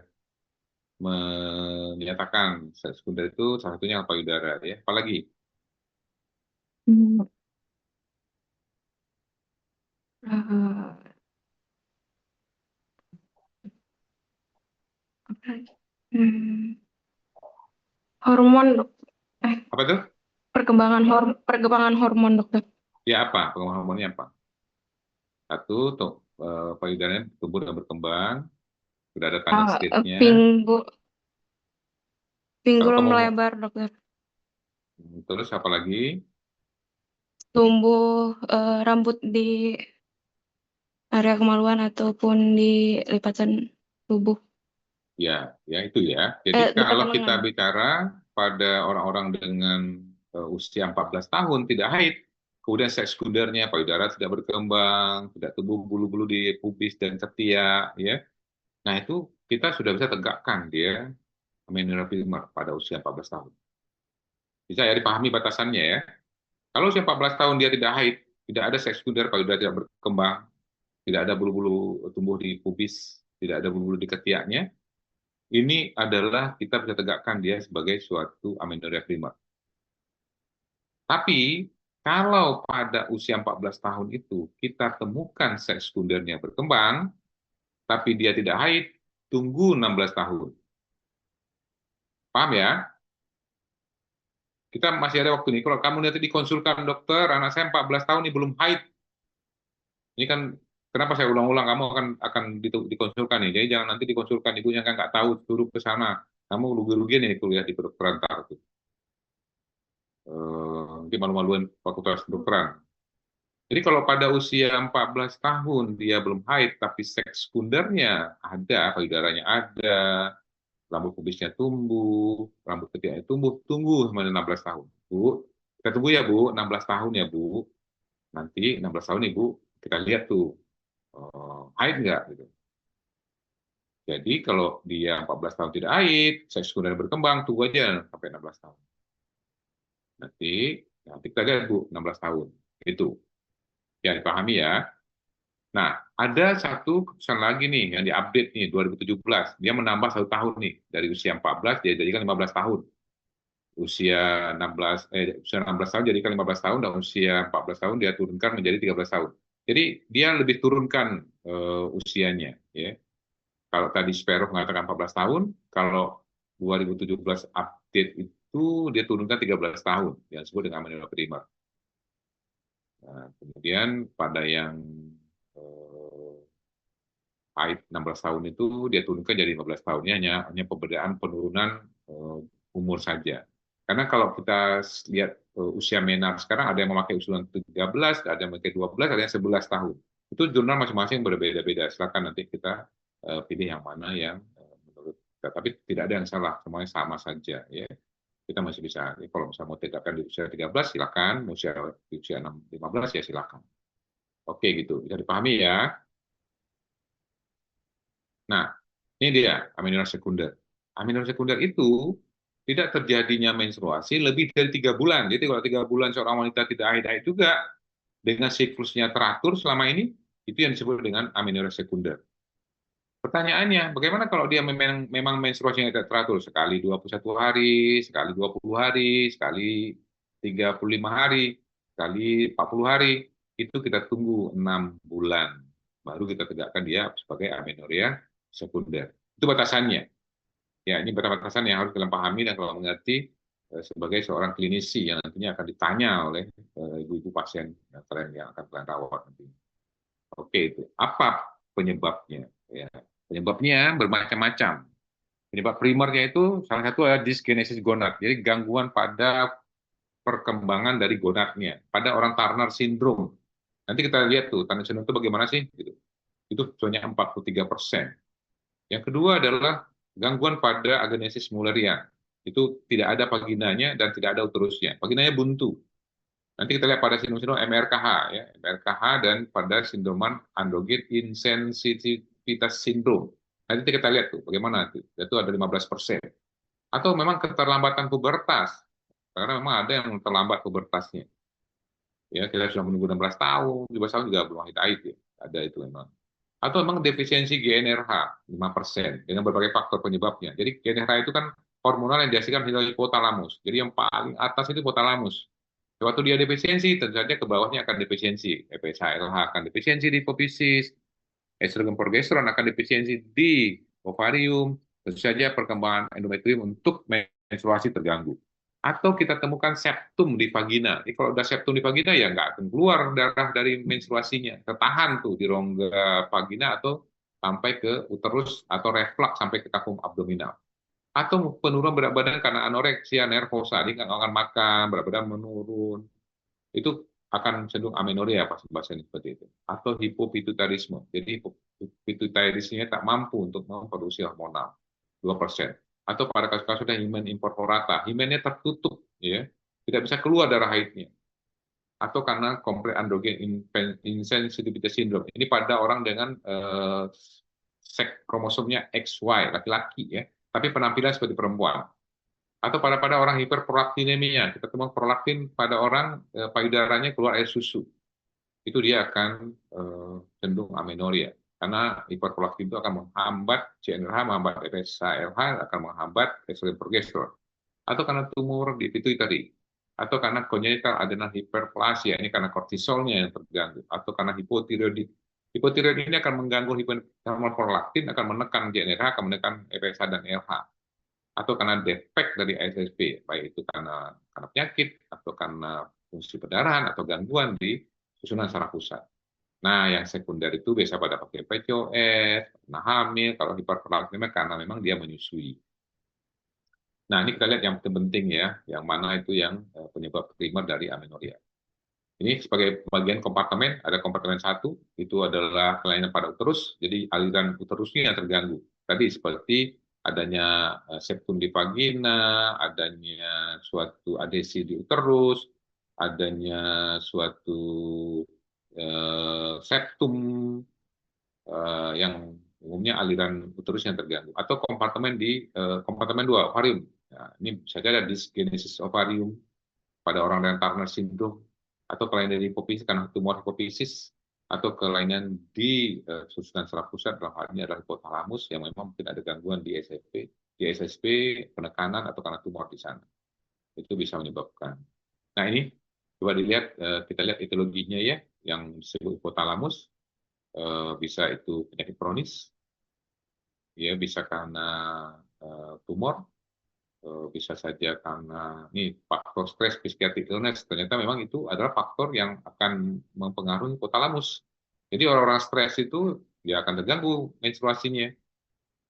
menyatakan seks sekunder itu salah satunya payudara ya. Apalagi? Hmm. Eh, apa lagi? Hormon dok. Apa tuh? Perkembangan hormon dokter. Ya apa? Pengembangan hormonnya apa? Satu, tuh, payudaranya tumbuh dan berkembang. Sudah ada tanda state-nya. Pinggul kamu- melebar dokter. Terus apa lagi? Tumbuh rambut di area kemaluan ataupun di lipatan tubuh. Ya itu ya. Jadi Bukan kalau kita lengan. bicara pada orang-orang dengan usia 14 tahun tidak haid, kemudian seks sekundernya payudara tidak berkembang, tidak tumbuh bulu-bulu di pubis dan ketiak, ya. Nah itu kita sudah bisa tegakkan dia amenorrhea primer pada usia 14 tahun. Bisa ya dipahami batasannya ya. Kalau usia 14 tahun dia tidak haid, tidak ada seks sekunder, payudara tidak berkembang, tidak ada bulu-bulu tumbuh di pubis, tidak ada bulu-bulu di ketiaknya, ini adalah kita bisa tegakkan dia sebagai suatu amenorrhea primer. Tapi kalau pada usia 14 tahun itu kita temukan seks sekundernya berkembang, tapi dia tidak haid, tunggu 16 tahun. Paham ya? Kita masih ada waktu nih. Kalau kamu nanti dikonsulkan dokter, anak saya 14 tahun ini belum haid. Ini kan kenapa saya ulang-ulang, kamu akan dikonsulkan nih. Jadi jangan nanti dikonsulkan ibunya kan nggak tahu, suruh ke sana. Kamu rugi-rugian ini kuliah di kedokteran ntar tuh. Nanti malu-maluin fakultas kedokteran. Jadi kalau pada usia 14 tahun dia belum haid, tapi seks sekundernya ada, payudaranya ada, rambut pubisnya tumbuh, rambut ketiaknya tumbuh, tunggu sampai 16 tahun. Bu, kita tunggu ya Bu, 16 tahun ya Bu. Nanti 16 tahun Ibu, kita lihat tuh, haid nggak gitu. Jadi kalau dia 14 tahun tidak haid, seks sekunder berkembang, tunggu aja sampai 16 tahun. Nanti kita lihat Bu, 16 tahun. Itu. Ya, dipahami ya. Nah, ada satu keputusan lagi nih yang diupdate nih 2017. Dia menambah 1 tahun nih dari usia 14 dia jadikan 15 tahun. Usia 16 tahun jadikan 15 tahun dan usia 14 tahun dia turunkan menjadi 13 tahun. Jadi dia lebih turunkan usianya ya. Kalau tadi Sparrow mengatakan 14 tahun, kalau 2017 update itu dia turunkan 13 tahun yang disebut dengan amenorrhea primer. Nah, kemudian pada yang haid 16 tahun itu dia turunkan jadi 15 tahunnya hanya perbedaan penurunan umur saja. Karena kalau kita lihat usia menar sekarang ada yang memakai usulan 13, ada yang memakai 12, ada yang 11 tahun. Itu jurnal masing-masing berbeda-beda. Silakan nanti kita pilih yang mana yang menurut kita. Tapi tidak ada yang salah, semuanya sama saja ya. Kita masih bisa, kalau misalnya mau tegakkan di usia 13 silakan, di usia 15 ya silakan. Oke gitu, bisa dipahami ya. Nah, ini dia amenorrhea sekunder. Amenorrhea sekunder itu tidak terjadinya menstruasi lebih dari 3 bulan. Jadi kalau 3 bulan seorang wanita tidak haid juga, dengan siklusnya teratur selama ini, itu yang disebut dengan amenorrhea sekunder. Pertanyaannya, bagaimana kalau dia memang menstruasinya tidak teratur? Sekali 21 hari, sekali 20 hari, sekali 35 hari, sekali 40 hari. Itu kita tunggu 6 bulan. Baru kita tegakkan dia sebagai amenorrhea sekunder. Itu batasannya. Ya, ini batasan yang harus kalian pahami dan kalau mengerti sebagai seorang klinisi yang nantinya akan ditanya oleh ibu-ibu pasien yang akan kalian rawat nanti. Oke, itu. Apa penyebabnya? Ya. Penyebabnya bermacam-macam. Penyebab primernya itu salah satu adalah dysgenesis gonad, jadi gangguan pada perkembangan dari gonadnya. Pada orang Turner syndrome. Nanti kita lihat tuh, Turner syndrome itu bagaimana sih? Gitu. Itu hanya 43%. Yang kedua adalah gangguan pada agenesis Mullerian. Itu tidak ada vaginanya dan tidak ada uterusnya. Vaginanya buntu. Nanti kita lihat pada sindrom MRKH, ya, MRKH dan pada sindroman androgen insensitivitas sindrom. Nanti kita lihat tuh bagaimana itu ada 15%. Atau memang keterlambatan pubertas, karena memang ada yang terlambat pubertasnya. Ya, kita sudah menunggu 16 tahun, 17 tahun juga belum haid ya. Ada itu memang. Atau memang defisiensi GnRH 5% dengan berbagai faktor penyebabnya. Jadi GnRH itu kan hormonal yang dihasilkan melalui hipotalamus. Jadi yang paling atas itu hipotalamus. Waktu dia defisiensi, tentu saja ke bawahnya akan defisiensi. FSH-LH akan defisiensi di hipofisis, estrogen progesteron akan defisiensi di ovarium, tentu saja perkembangan endometrium untuk menstruasi terganggu. Atau kita temukan septum di vagina. Jadi kalau udah septum di vagina ya nggak akan keluar darah dari menstruasinya. Tertahan tuh di rongga vagina atau sampai ke uterus atau reflux sampai ke kafum abdominal. Atau penurunan berat badan karena anoreksia nervosa, dia nggak akan makan, berat badan menurun. Itu akan cenderung amenorrhea bahasanya seperti itu. Atau hipopituitarisme. Jadi hipopituitarismenya tak mampu untuk memproduksi hormonal 2%. Atau pada kasus-kasus himen imperforata, himennya tertutup, ya, tidak bisa keluar darah haidnya. Atau karena komplit androgen insensitivity syndrome. Ini pada orang dengan seks kromosomnya XY, laki-laki ya, tapi penampilan seperti perempuan. Atau pada orang hiperprolaktinemia, kita temukan prolaktin pada orang payudaranya keluar air susu. Itu dia akan cenderung amenorrhea. Karena hiperprolaktin itu akan menghambat GnRH, menghambat FSH-LH, akan menghambat estrogen progesteron. Atau karena tumor di pituitari. Atau karena congenital adrenal hyperplasia, ini karena kortisolnya yang terganggu. Atau karena hipotiroid. Hipotiroid ini akan mengganggu hormon prolaktin, akan menekan GnRH, akan menekan FSH dan LH. Atau karena defek dari SSP, baik itu karena penyakit, atau karena fungsi pendarahan, atau gangguan di susunan saraf pusat. Nah, yang sekunder itu biasa pada pakai PCOS, pernah hamil, kalau hiperprolaktinemia karena memang dia menyusui. Nah, ini kita lihat yang penting ya, yang mana itu yang penyebab primer dari amenorrhea. Ini sebagai bagian kompartemen, ada kompartemen 1, itu adalah kelainan pada uterus, jadi aliran uterusnya yang terganggu. Tadi seperti adanya septum di vagina, adanya suatu adesi di uterus, adanya suatu septum yang umumnya aliran uterus yang terganggu, atau kompartemen di kompartemen 2, ovarium. Nah, ini bisa jadi ada dysgenesis ovarium pada orang dengan Turner syndrome, atau kelainan di hipofisis karena tumor hipofisis, atau kelainan di susunan saraf pusat, dalam hal ini adalah hipotalamus yang memang mungkin ada gangguan di SSP, penekanan atau karena tumor di sana. Itu bisa menyebabkan. Nah, ini coba dilihat, kita lihat etiologinya ya, yang disebut hipotalamus. Bisa itu penyakit kronis, ya bisa karena tumor, bisa saja karena ini faktor stres, psychiatric illness. Ternyata memang itu adalah faktor yang akan mempengaruhi hipotalamus. Jadi orang-orang stres itu dia akan terganggu menstruasinya,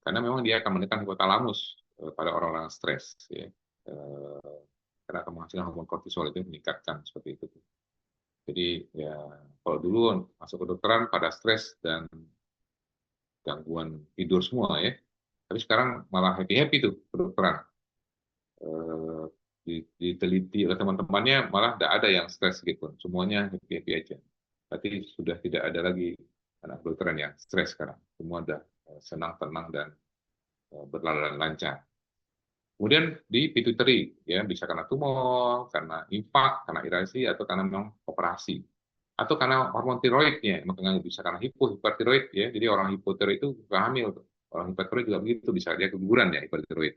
karena memang dia akan menekan hipotalamus pada orang-orang stres. Ya. Karena menghasilkan hormon kortisol itu meningkatkan seperti itu. Jadi ya kalau dulu masuk kedokteran pada stres dan gangguan tidur semua ya, tapi sekarang malah happy tuh kedokteran. Diteliti oleh teman-temannya malah tidak ada yang stres gitu, semuanya happy aja. Berarti sudah tidak ada lagi anak kedokteran yang stres sekarang, semua ada senang, tenang dan berlalu lancar. Kemudian di pituitary, ya bisa karena tumor, karena infak, karena irasi, atau karena memang operasi, atau karena hormon tiroidnya, makanya bisa karena hipertiroid ya. Jadi orang hipotiroid itu hamil, orang hipertiroid juga begitu, bisa dia keguguran ya hipertiroid,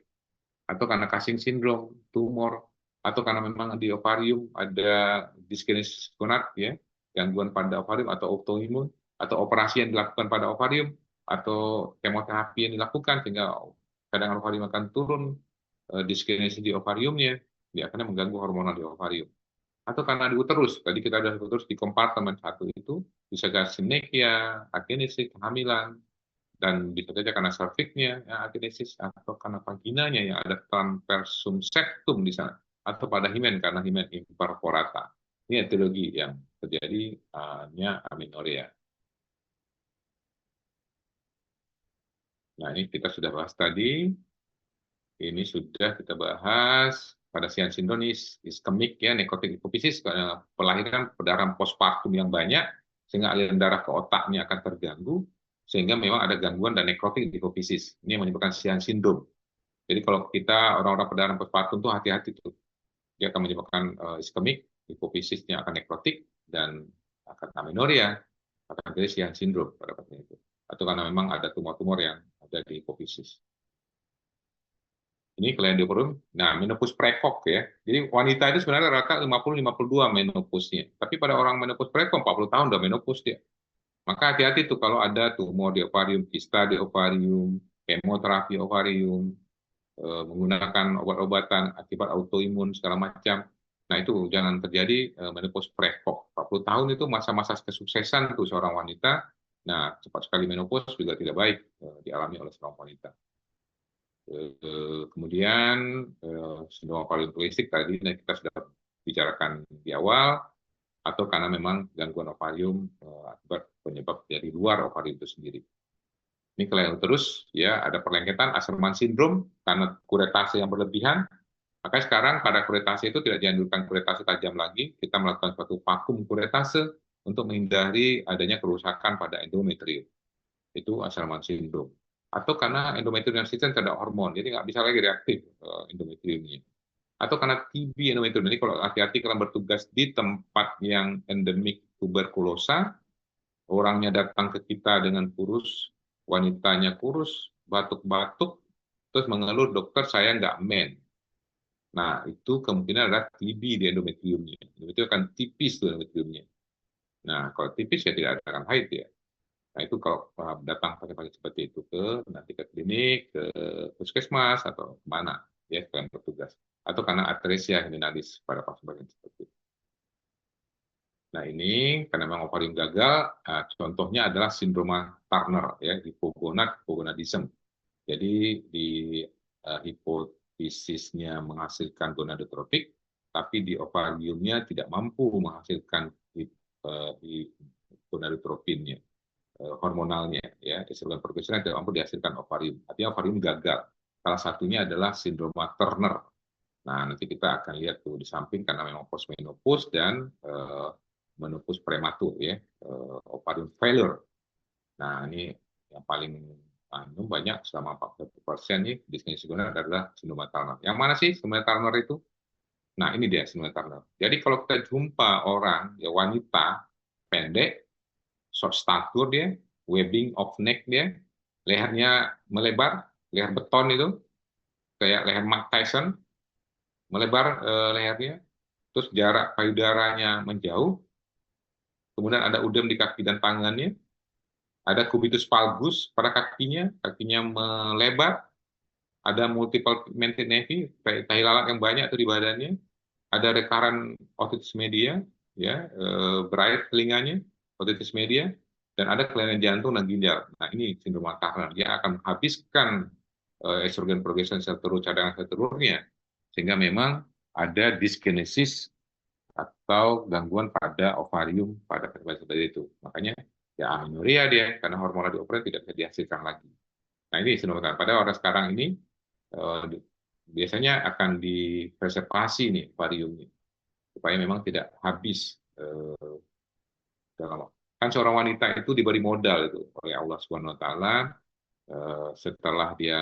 atau karena Cushing syndrome, tumor, atau karena memang di ovarium ada dysgenesis gonad ya, gangguan pada ovarium atau autoimun, atau operasi yang dilakukan pada ovarium, atau kemoterapi yang dilakukan sehingga kadang ovarium akan turun, dysgenesis di ovariumnya, dia akan mengganggu hormonal di ovarium. Atau karena di uterus, tadi kita ada uterus di kompartemen 1 itu, bisa synekia, agenesis, kehamilan, dan bisa saja karena cervixnya, ya, agenesis, atau karena vaginanya yang ada transversum septum di sana, atau pada himen karena himen imperforata. Ini etiologi yang terjadi amenorrhea. Nah, ini kita sudah bahas tadi. Ini sudah kita bahas pada Sian syndrome iskemik ya, nekrotik hipofisis, pelahiran perdarahan postpartum yang banyak, sehingga aliran darah ke otaknya akan terganggu, sehingga memang ada gangguan dan nekrotik di hipofisis. Ini yang menyebabkan Sian syndrome. Jadi kalau kita orang-orang perdarahan postpartum tuh hati-hati tuh. Dia akan menyebabkan iskemik, hipofisisnya akan nekrotik, dan akan amenorrhea, akan terjadi Sian syndrome pada pasien itu. Atau karena memang ada tumor-tumor yang ada di hipofisis. Ini kelainan di ovarium. Nah, menopause prekok ya. Jadi wanita itu sebenarnya rata 50-52 menopausnya. Tapi pada orang menopause prekok 40 tahun udah menopause dia. Maka hati-hati tuh kalau ada tumor di ovarium, kista di ovarium, kemoterapi ovarium, menggunakan obat-obatan akibat autoimun segala macam. Nah, itu jangan terjadi menopause prekok. 40 tahun itu masa-masa kesuksesan tuh seorang wanita. Nah, cepat sekali menopause juga tidak baik dialami oleh seorang wanita. Kemudian sindrom ovarium polistik tadi kita sudah bicarakan di awal, atau karena memang gangguan ovarium akibat penyebab dari luar ovarium itu sendiri. Ini kelainan uterus ya, ada perlengketan Asherman syndrome karena kuretase yang berlebihan. Maka sekarang pada kuretase itu tidak dianjurkan kuretase tajam lagi, kita melakukan suatu vakum kuretase untuk menghindari adanya kerusakan pada endometrium. Itu Asherman syndrome. Atau karena endometrium resisten terhadap hormon, jadi nggak bisa lagi reaktif endometriumnya. Atau karena TB endometrium. Jadi kalau hati-hati kalian bertugas di tempat yang endemik tuberkulosa, orangnya datang ke kita dengan kurus, wanitanya kurus, batuk-batuk, terus mengeluh, dokter saya nggak men. Nah, itu kemungkinan adalah TB di endometriumnya. Itu akan tipis tuh endometriumnya. Nah, kalau tipis ya tidak akan haid ya. Nah, itu kalau datang pasien-pasien seperti itu nanti ke klinik, ke puskesmas, atau mana ya kalian bertugas. Atau karena atresia genitalis pada pasien-pasien seperti itu. Nah, ini karena memang ovarium gagal, contohnya adalah sindroma Turner, ya, hipogonadism. Jadi di hipofisisnya menghasilkan gonadotropik, tapi di ovariumnya tidak mampu menghasilkan gonadotropinnya, hormonalnya, ya, estrogen progesteron tidak mampu dihasilkan ovarium. Artinya ovarium gagal. Salah satunya adalah sindroma Turner. Nah, nanti kita akan lihat tuh di samping karena memang postmenopause dan menopause prematur, ya, ovarium failure. Nah, ini yang paling banyak selama 40% nih diskensi sekunder adalah sindroma Turner. Yang mana sih sindroma Turner itu? Nah, ini dia sindroma Turner. Jadi kalau kita jumpa orang, ya, wanita pendek, short stature dia, webbing of neck dia, lehernya melebar, leher beton itu, kayak leher Mike Tyson, melebar lehernya, terus jarak payudaranya menjauh, kemudian ada udem di kaki dan tangannya, ada cubitus valgus pada kakinya melebar, ada multiple pigmented nevy, tahi lalat yang banyak tuh di badannya, ada recurrent otitis media, ya, berair telinganya, otitis media, dan ada kelainan jantung dan ginjal. Nah, ini sindroma Turner. Dia akan menghabiskan estrogen progesteron sel telur, cadangan sel telurnya, sehingga memang ada dyskinesis atau gangguan pada ovarium pada seperti itu. Makanya ya amenorrhea dia, karena hormon radioaktif tidak bisa dihasilkan lagi. Nah, ini sindroma Turner. Pada orang sekarang ini biasanya akan dipreservasi nih ovariumnya, supaya memang tidak habis dalam waktu. Kan seorang wanita itu diberi modal itu oleh Allah Subhanahu Wa Taala. Setelah dia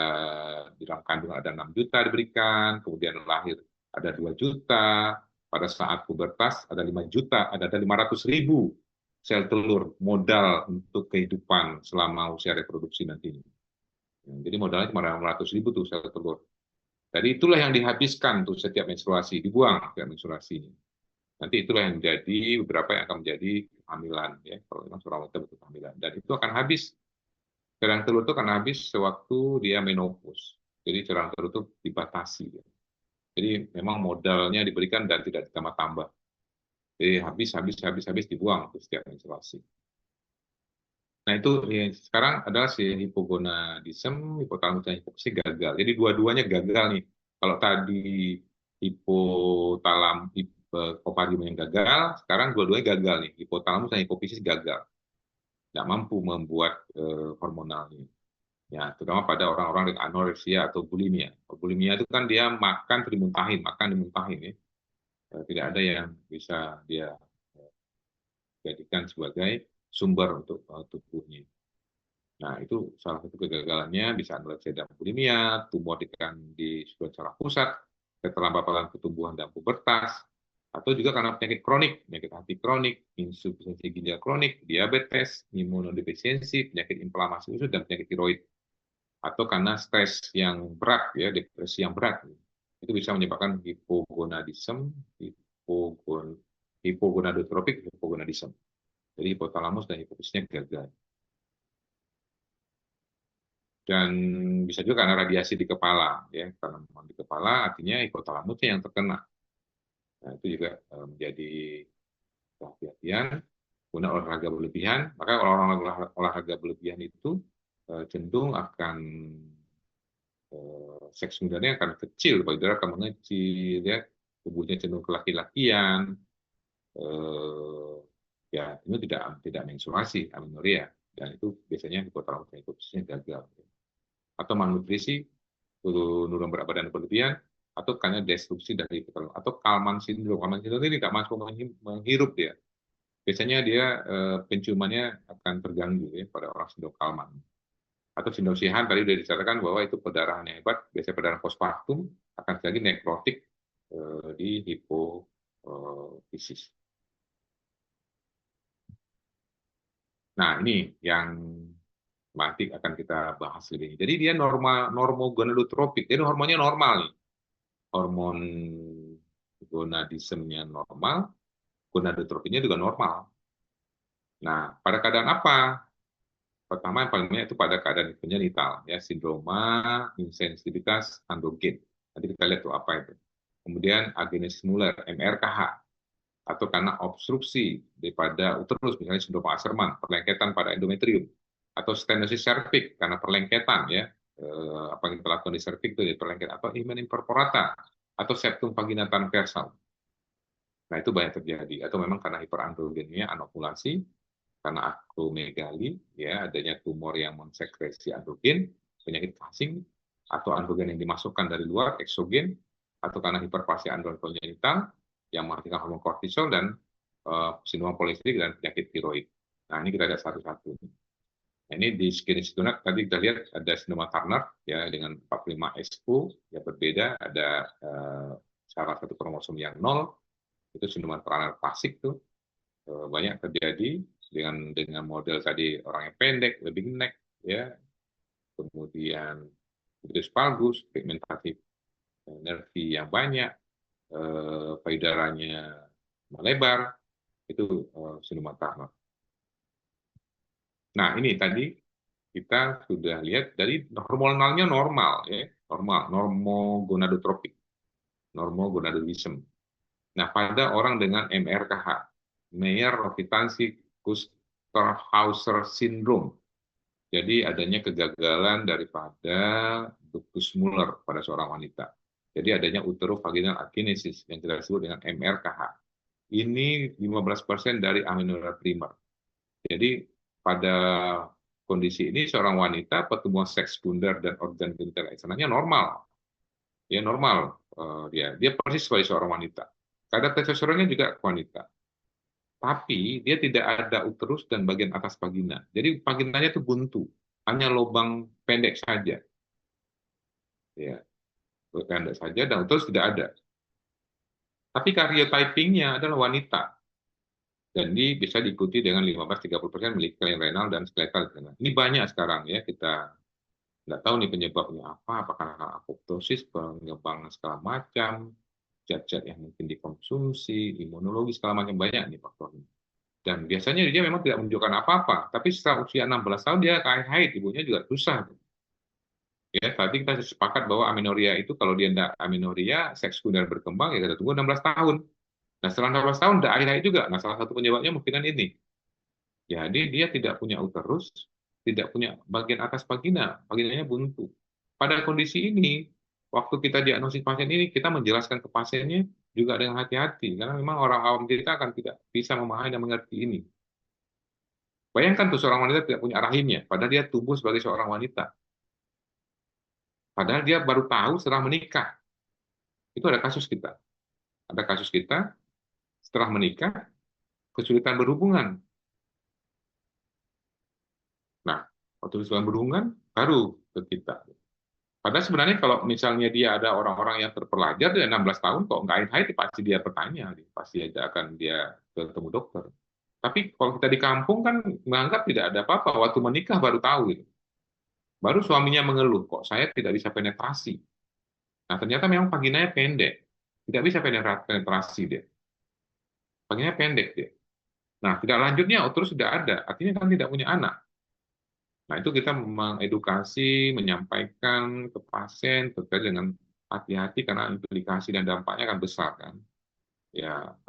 di dalam kandungan ada 6 juta diberikan, kemudian lahir ada 2 juta, pada saat pubertas ada 5 juta, ada 500.000 sel telur modal untuk kehidupan selama usia reproduksi nantinya. Jadi modalnya cuma 500.000 tuh sel telur. Jadi itulah yang dihabiskan tuh setiap menstruasi, dibuang setiap menstruasi. Nanti itulah yang menjadi beberapa yang akan menjadi kehamilan, ya, kalau memang seorang wanita betul kehamilan. Dan itu akan habis. Cerang telur itu akan habis sewaktu dia menopause. Jadi cerang telur itu dibatasi. Ya. Jadi memang modalnya diberikan dan tidak ditambah-tambah. Jadi habis dibuang untuk setiap menstruasi. Nah, itu ya, sekarang adalah si hipogonadism, hipotalamus dan hipofisis gagal. Jadi dua-duanya gagal nih. Kalau tadi ovarium yang gagal, sekarang dua-duanya gagal nih. Hipotalamus dan hipofisis gagal. Tidak mampu membuat hormonalnya. Ya, terutama pada orang-orang dengan anoreksia atau bulimia. Bulimia itu kan dia makan dimuntahin, ya. Tidak ada yang bisa dia jadikan sebagai sumber untuk tubuhnya. Nah, itu salah satu kegagalannya, bisa anoreksia dan bulimia, tumor di saluran saraf pusat, keterlambatan pertumbuhan dan pubertas, atau juga karena penyakit hati kronik, insufisiensi ginjal kronik, diabetes, imunodefisiensi, penyakit inflamasi usus, dan penyakit tiroid. Atau karena stres yang berat, ya, depresi yang berat. Itu bisa menyebabkan hipogonadism, hipogonadotropik, hipogonadism. Jadi hipotalamus dan hipofisisnya gagal. Dan bisa juga karena radiasi di kepala, ya, karena di kepala artinya hipotalamusnya yang terkena. Nah, itu juga menjadi perhatian. Guna olahraga berlebihan, maka orang-orang olahraga berlebihan itu cenderung akan seks mudanya akan kecil, payudara akan mengecil, ya, tubuhnya cenderung kelaki-lakian, ya, itu tidak menstruasi, amenorrhea, dan itu biasanya hipotalamus dan hipofisisnya gagal. Atau malnutrisi, turun berat badan berlebihan, atau karena destruksi dari hipotalamus, atau Kallmann syndrome. Kallmann syndrome ini tidak mampu menghirup dia. Biasanya dia penciumannya akan terganggu, ya, pada orang sindrom Kallmann. Atau sindrom Sheehan tadi sudah diceritakan bahwa itu perdarahan yang hebat, biasanya perdarahan postpartum, akan terjadi nekrotik di hipofisis. Nah, ini yang nanti akan kita bahas lebih. Jadi dia normogonadotropik, jadi hormonnya normal nih. Hormon gonadismnya normal, gonadotropinnya juga normal. Nah, pada keadaan apa? Pertama yang paling banyak itu pada keadaan kongenital, ya, sindroma insensitivitas androgen. Nanti kita lihat tuh apa itu. Kemudian agenesis Muller, MRKH, atau karena obstruksi daripada uterus, misalnya sindrom Asherman, perlengketan pada endometrium, atau stenosis cervix karena perlengketan ya, apa yang kita lakukan di cervix itu di perlengketan, atau hymen imperforata atau septum vagina transversal. Nah, itu banyak terjadi, atau memang karena hiperandrogenia, anokulasi, karena akromegali, ya, adanya tumor yang mensekresi androgen, penyakit Cushing, atau androgen yang dimasukkan dari luar, eksogen, atau karena hiperplasia androgen kongenital, yang menghasilkan hormon kortisol, dan sindrom polisistik dan penyakit tiroid. Nah, ini kita lihat satu-satu. Nah, ini di skinis donat, tadi kita lihat ada sindrom Turner, ya, dengan 45 SO, ya berbeda, ada salah satu kromosom yang 0, itu sindrom Turner klasik tuh, banyak terjadi dengan model tadi orang yang pendek, lebih neck, ya, kemudian uterus valgus, pigmentasi nervi yang banyak, payudaranya melebar, itu sindrom Turner. Nah, ini tadi kita sudah lihat dari hormonalnya normal, ya, normal, normogonadotropik, normogonadism. Nah, pada orang dengan MRKH, Mayer-Rokitansky-Kuster-Hauser syndrome, jadi adanya kegagalan daripada ductus Muller pada seorang wanita. Jadi adanya uterovaginal akinesis yang kita sebut dengan MRKH. Ini 15% dari amenorrhea primer. Jadi pada kondisi ini seorang wanita pertumbuhan seks sekunder dan organ genital eksternalnya normal. Ya, normal. Dia persis sebagai seorang wanita. Kadar testosteronnya juga wanita. Tapi dia tidak ada uterus dan bagian atas vagina. Jadi vaginanya itu buntu, hanya lubang pendek saja. Ya, pendek saja dan uterus tidak ada. Tapi karyotypingnya adalah wanita. Dan ini bisa diikuti dengan 15-30% milik renal dan skeletal. Ini banyak sekarang ya, kita nggak tahu nih penyebabnya apa, apakah apoptosis, pengembangan segala macam, zat-zat yang mungkin dikonsumsi, imunologi segala macam, banyak nih faktornya. Dan biasanya dia memang tidak menunjukkan apa-apa, tapi setelah usia 16 tahun dia haid, ibunya juga susah. Ya, tadi kita sepakat bahwa amenorrhea itu kalau dia tidak amenorrhea, seks sekunder berkembang, ya kita tunggu 16 tahun. Nah, setelah 16 tahun udah haid juga. Nah, salah satu penyebabnya mungkin ini. Jadi dia tidak punya uterus, tidak punya bagian atas vagina, vaginanya buntu. Pada kondisi ini, waktu kita diagnosis pasien ini, kita menjelaskan ke pasiennya juga dengan hati-hati, karena memang orang awam kita akan tidak bisa memahami dan mengerti ini. Bayangkan tuh seorang wanita tidak punya rahimnya, padahal dia tumbuh sebagai seorang wanita. Padahal dia baru tahu setelah menikah. Itu ada kasus kita. Ada kasus kita, setelah menikah, kesulitan berhubungan. Nah, waktu kesulitan berhubungan, baru ke kita. Padahal sebenarnya kalau misalnya dia ada orang-orang yang terpelajar, dia 16 tahun, kok nggak haid, pasti dia bertanya, pasti akan dia ketemu dokter. Tapi kalau kita di kampung kan menganggap tidak ada apa-apa, waktu menikah baru tahu. Gitu. Baru suaminya mengeluh, kok saya tidak bisa penetrasi. Nah, ternyata memang vaginanya pendek. Tidak bisa penetrasi dia. Vaginanya pendek dia. Nah, tidak lanjutnya uterus sudah ada, artinya kan tidak punya anak. Nah, itu kita mengedukasi, menyampaikan ke pasien terkait dengan hati-hati karena implikasi dan dampaknya akan besar kan. Ya,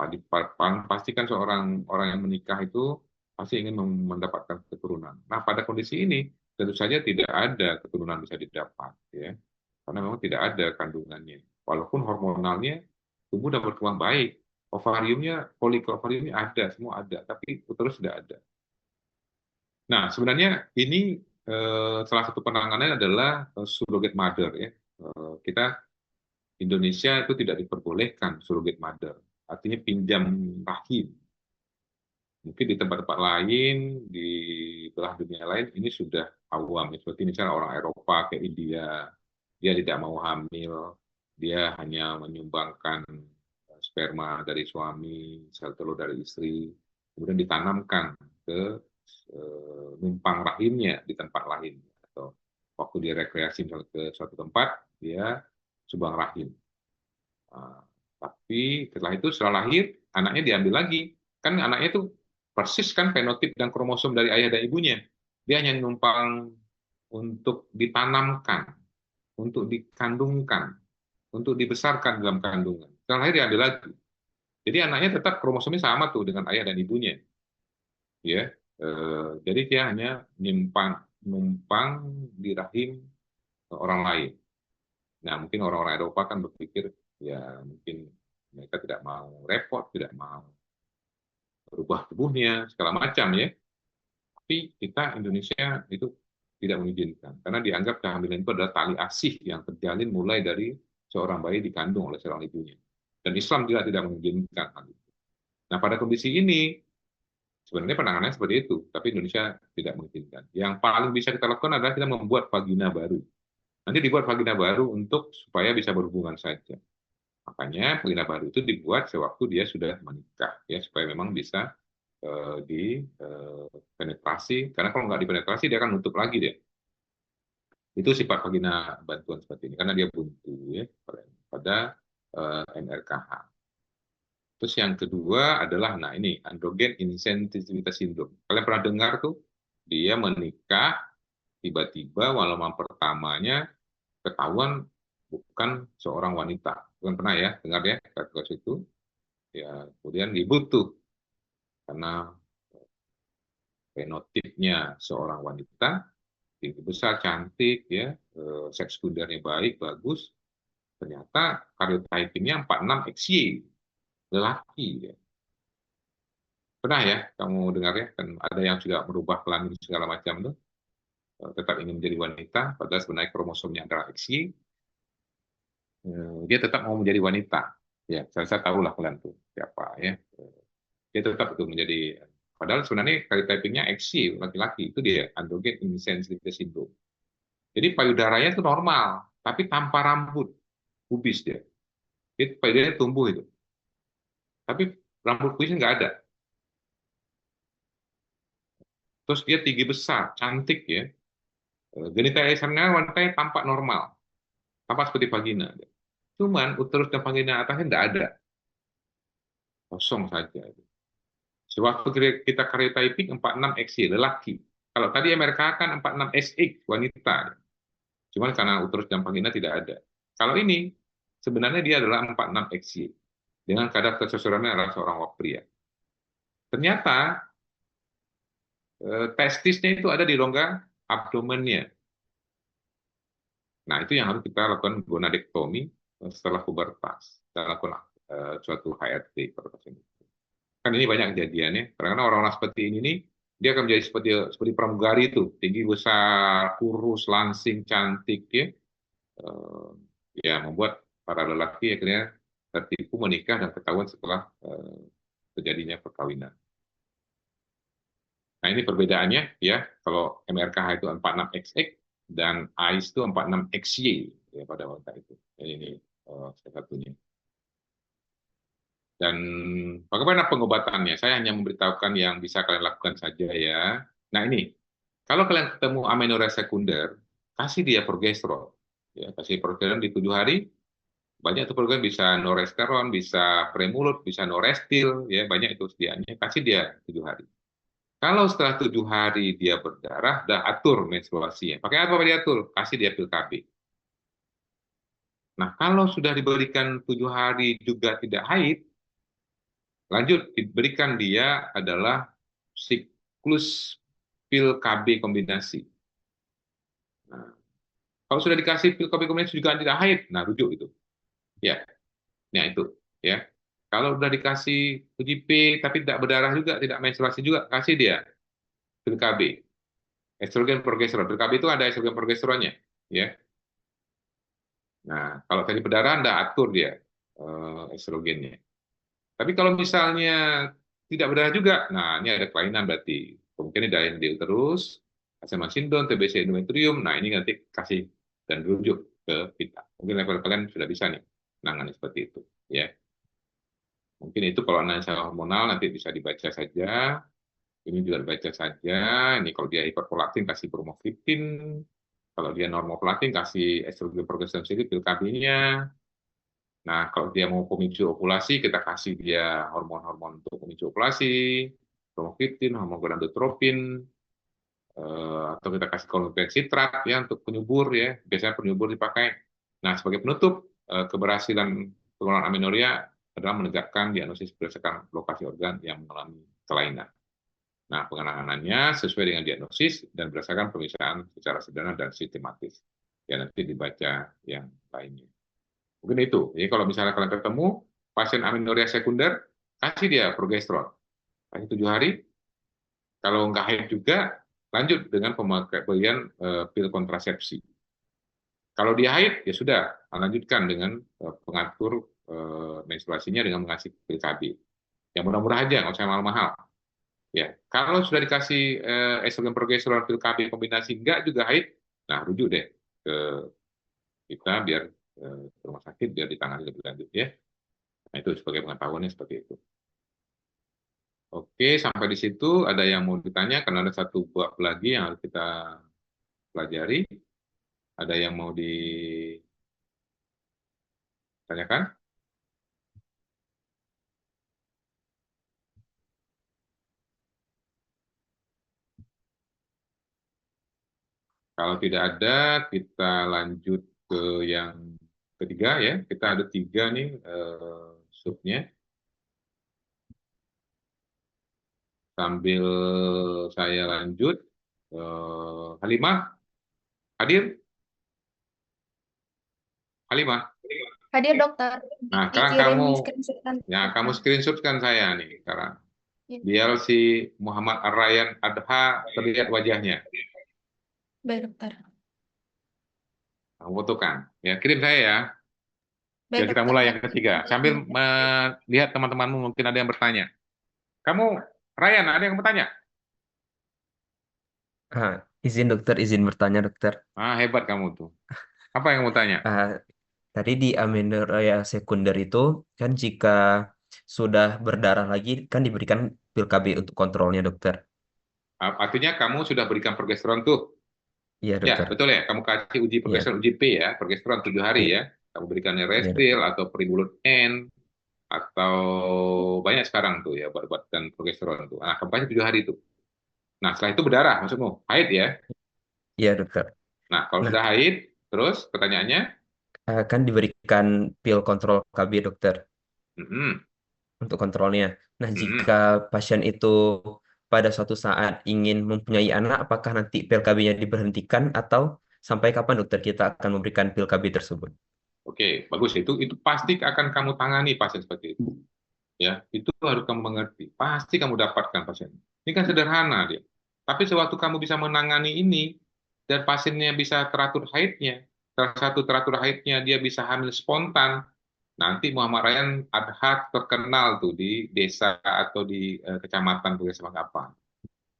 pastikan seorang orang yang menikah itu pasti ingin mendapatkan keturunan. Nah, pada kondisi ini tentu saja tidak ada keturunan bisa didapat ya. Karena memang tidak ada kandungannya. Walaupun hormonalnya tubuh sudah berkembang baik, ovariumnya, folikel ada, semua ada, tapi uterus tidak ada. Nah, sebenarnya ini salah satu penanganannya adalah surrogate mother ya. Kita Indonesia itu tidak diperbolehkan surrogate mother, artinya pinjam rahim. Mungkin di tempat-tempat lain, di belahan dunia lain ini sudah awam, seperti misalnya orang Eropa ke India, dia tidak mau hamil, dia hanya menyumbangkan sperma dari suami, sel telur dari istri, kemudian ditanamkan ke numpang rahimnya di tempat lain, atau waktu dia rekreasi misalnya ke suatu tempat, dia sumbang rahim. Tapi setelah lahir, anaknya diambil lagi. Kan anaknya itu persis kan fenotip dan kromosom dari ayah dan ibunya. Dia hanya numpang untuk ditanamkan, untuk dikandungkan, untuk dibesarkan dalam kandungan. Setelah lahir diambil lagi. Jadi anaknya tetap kromosomnya sama tuh dengan ayah dan ibunya, ya. Jadi dia hanya numpang di rahim orang lain. Nah, mungkin orang-orang Eropa kan berpikir, ya mungkin mereka tidak mau repot, tidak mau berubah tubuhnya, segala macam ya. Tapi kita Indonesia itu tidak mengizinkan, karena dianggap kehamilan itu adalah tali asih yang terjalin mulai dari seorang bayi dikandung oleh seorang ibunya. Dan Islam juga tidak mengizinkan hal itu. Nah, pada kondisi ini, sebenarnya penanganannya seperti itu, tapi Indonesia tidak mengizinkan. Yang paling bisa kita lakukan adalah kita membuat vagina baru. Nanti dibuat vagina baru untuk supaya bisa berhubungan saja. Makanya vagina baru itu dibuat sewaktu dia sudah menikah, ya, supaya memang bisa dipenetrasi, karena kalau nggak dipenetrasi dia akan nutup lagi deh. Itu sifat vagina bantuan seperti ini, karena dia buntu ya pada MRKH. Terus yang kedua adalah, nah ini androgen insensitivitas syndrome. Kalian pernah dengar tuh, dia menikah tiba-tiba walaupun pertamanya ketahuan bukan seorang wanita. Bukan pernah ya dengar ya kasus itu. Ya kemudian ribut tuh karena fenotipnya seorang wanita, tinggi besar, cantik, ya, seks sekundernya baik, bagus. Ternyata karyotypingnya 46XY, lelaki. Ya. Pernah ya kamu dengar ya, kan ada yang juga merubah kelamin segala macam tuh, tetap ingin menjadi wanita, padahal sebenarnya kromosomnya adalah XY, dia tetap mau menjadi wanita. Ya, saya tahu lah kalian tuh siapa ya. Dia tetap itu menjadi, padahal sebenarnya karyotypingnya XY, laki-laki, itu dia androgen insensitivitas syndrome. Jadi payudaranya itu normal, tapi tanpa rambut, pubis dia. Itu payudaranya tumbuh itu. Tapi rambut pubisnya nggak ada. Terus dia tinggi besar, cantik ya. Genitalia wanitanya tampak normal, tampak seperti vagina. Cuman uterus dan vagina atasnya nggak ada, kosong saja. Sewaktu kita karyotyping 46XY lelaki. Kalau tadi MRK kan 46XX wanita. Cuman karena uterus dan vagina tidak ada. Kalau ini sebenarnya dia adalah 46XY dengan kadar testosteronnya adalah seorang pria. Ternyata testisnya itu ada di rongga abdomennya. Nah, itu yang harus kita lakukan gonadektomi setelah pubertas. Kita lakukan suatu HRT pada pasien itu. Kan ini banyak kejadiannya, karena orang-orang seperti ini nih, dia akan menjadi seperti pramugari itu, tinggi besar, kurus, langsing, cantik, ya, membuat para lelaki akhirnya tertipu menikah dan ketahuan setelah terjadinya perkawinan. Nah ini perbedaannya ya, kalau MRKH itu 46XX dan AIS itu 46XY ya pada wanita itu. Jadi ini salah satunya. Dan bagaimana pengobatannya? Saya hanya memberitahukan yang bisa kalian lakukan saja ya. Nah ini, kalau kalian ketemu amenorrhea sekunder, kasih dia progesteron. Ya, kasih progesteron di 7 hari. Banyak itu program bisa noresteron, bisa Premulut, bisa Norestil, ya banyak itu sediaannya. Kasih dia 7 hari. Kalau setelah 7 hari dia berdarah, dah atur menstruasinya. Pakai apa diatur? Kasih dia pil KB. Nah, kalau sudah diberikan 7 hari juga tidak haid, lanjut diberikan dia adalah siklus pil KB kombinasi. Nah, kalau sudah dikasih pil KB kombinasi juga tidak haid, nah rujuk itu. Ya, nah itu. Ya, kalau sudah dikasih UJP tapi tidak berdarah juga, tidak menstruasi juga, kasih dia pil KB. Estrogen progesteron. Pil KB itu ada estrogen progesteronnya. Ya. Nah, kalau tadi berdarah, Anda atur dia estrogennya. Tapi kalau misalnya tidak berdarah juga, nah ini ada kelainan berarti. Kemungkinan ada yang di uterus, Asherman syndrome, TBC endometrium, nah ini nanti kasih dan rujuk ke kita. Mungkin level kalian sudah bisa nih menangani seperti itu. Ya. Mungkin itu kalau analisa hormonal nanti bisa dibaca saja. Ini juga dibaca saja. Ini kalau dia hiperprolaktin kasih bromokriptin. Kalau dia normoplatin kasih estrogen progesteron pil KB-nya. Nah, kalau dia mau pemicu ovulasi, kita kasih dia hormon-hormon untuk pemicu ovulasi, bromokriptin, hormon gonadotropin, atau kita kasih kolonifen sitrat ya untuk penyubur ya. Biasanya penyubur dipakai. Nah, sebagai penutup keberhasilan pengelolaan amenorrhea adalah menegakkan diagnosis berdasarkan lokasi organ yang mengalami kelainan. Nah, penanganannya sesuai dengan diagnosis dan berdasarkan pemeriksaan secara sederhana dan sistematis. Ya, nanti dibaca yang lainnya. Mungkin itu. Jadi kalau misalnya kalian ketemu pasien amenorrhea sekunder, kasih dia progesteron. Kasih 7 hari. Kalau nggak haid juga, lanjut dengan pemberian pil kontrasepsi. Kalau dia haid, ya sudah, lanjutkan dengan pengatur menstruasinya dengan mengasih pil KB. Yang murah-murah aja, nggak usah mahal-mahal. Ya, kalau sudah dikasih estrogen progesteron pil KB kombinasi nggak juga haid, nah rujuk deh ke kita biar ke rumah sakit biar ditangani lebih lanjut ya. Nah, itu sebagai pengetahuannya seperti itu. Oke, sampai di situ ada yang mau ditanya karena ada satu bab lagi yang harus kita pelajari. Ada yang mau ditanyakan? Kalau tidak ada, kita lanjut ke yang ketiga ya. Kita ada 3 nih subnya. Sambil saya lanjut, Halimah, hadir? Halimah? Hadir dokter. Nah, sekarang kamu screenshotkan saya nih sekarang. Biar si Muhammad Ar-Rayyan Adha terlihat wajahnya. Baik dokter. Kamu fotokan. Ya, kirim saya ya. Biar Baik, kita dokter. mulai yang ketiga. Sambil melihat teman-temanmu mungkin ada yang bertanya. Kamu, Ryan, ada yang bertanya? Izin dokter, izin bertanya dokter. Hebat kamu tuh. Apa yang kamu tanya? Tadi di amenorrhea sekunder itu kan jika sudah berdarah lagi kan diberikan pil KB untuk kontrolnya dokter. Artinya kamu sudah berikan progesteron tuh? Iya Ya, dokter. betul ya. Kamu kasih uji progesteron, uji P ya, progesteron 7 hari ya. Kamu berikan Restil atau Pribulut N, atau banyak sekarang tuh ya buat-buatkan progesteron tuh. Nah, kamu kasih 7 hari itu. Nah, setelah itu berdarah maksudmu? Haid ya? Iya dokter. Nah, kalau sudah haid, terus pertanyaannya? Kan diberikan pil kontrol KB dokter untuk kontrolnya. Nah, jika pasien itu pada suatu saat ingin mempunyai anak, apakah nanti pil KB-nya diberhentikan atau sampai kapan dokter kita akan memberikan pil KB tersebut? Oke, bagus. Itu pasti akan kamu tangani pasien seperti itu. Ya, itu harus kamu mengerti. Pasti kamu dapatkan pasien. Ini kan sederhana dia. Tapi sewaktu kamu bisa menangani ini dan pasiennya bisa teratur haidnya, salah satu teratur haidnya dia bisa hamil spontan. Nanti Muhammad Rayyan Adha terkenal tuh di desa atau di kecamatan Desa Manggapan.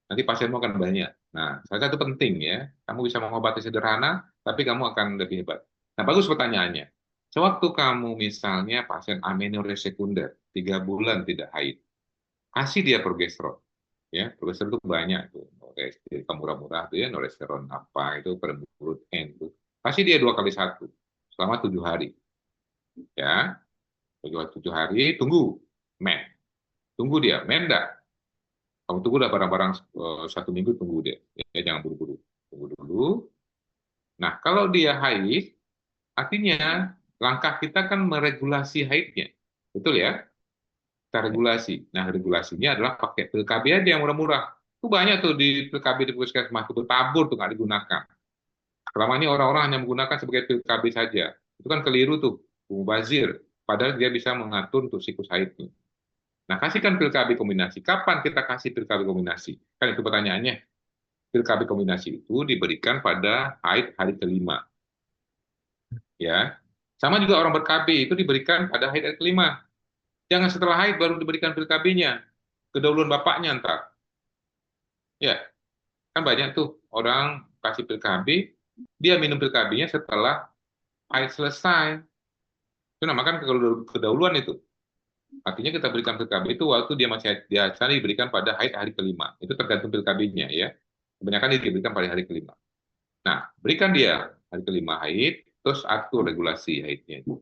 Nanti pasienmu akan banyak. Nah, salah satu penting ya, kamu bisa mengobati sederhana, tapi kamu akan lebih hebat. Nah, bagus pertanyaannya. Sewaktu kamu misalnya pasien amenorrhea sekunder, 3 bulan tidak haid, kasih dia progesteron. Ya, progesteron itu banyak tuh. Noresteron murah-murah tuh ya, noresteron apa itu, Pribulut N tuh. Kasih dia 2 kali 1 selama 7 hari. Ya, 7 hari, tunggu, men. Tunggu dia, men enggak? Kamu tunggu dah barang-barang 1 minggu, tunggu dia. Ya, jangan buru-buru. Tunggu dulu. Nah, kalau dia haid, artinya langkah kita kan meregulasi haidnya. Betul ya? Kita regulasi. Nah, regulasinya adalah pakai pil KB aja yang murah-murah. Itu banyak tuh di pil KB di puskesmas, itu tabur tuh nggak digunakan. Selama ini orang-orang hanya menggunakan sebagai pil KB saja. Itu kan keliru tuh, mubazir. Padahal dia bisa mengatur untuk siklus haidnya. Nah, kasihkan pil KB kombinasi. Kapan kita kasih pil KB kombinasi? Kan itu pertanyaannya. Pil KB kombinasi itu diberikan pada haid hari ke-5. Ya. Sama juga orang ber-KB itu diberikan pada haid hari ke-5. Jangan setelah haid baru diberikan pil KB-nya. Kedahuluan bapaknya ntar. Ya. Kan banyak tuh orang kasih pil KB, dia minum pil KB-nya setelah haid selesai. Itu namakan kedahuluan itu. Artinya kita berikan pil KB itu waktu dia masih haid, biasa diberikan pada haid hari ke-5. Itu tergantung pil KB-nya ya. Kebanyakan dia diberikan pada hari ke-5. Nah, berikan dia hari ke-5 haid, terus atur regulasi haidnya itu.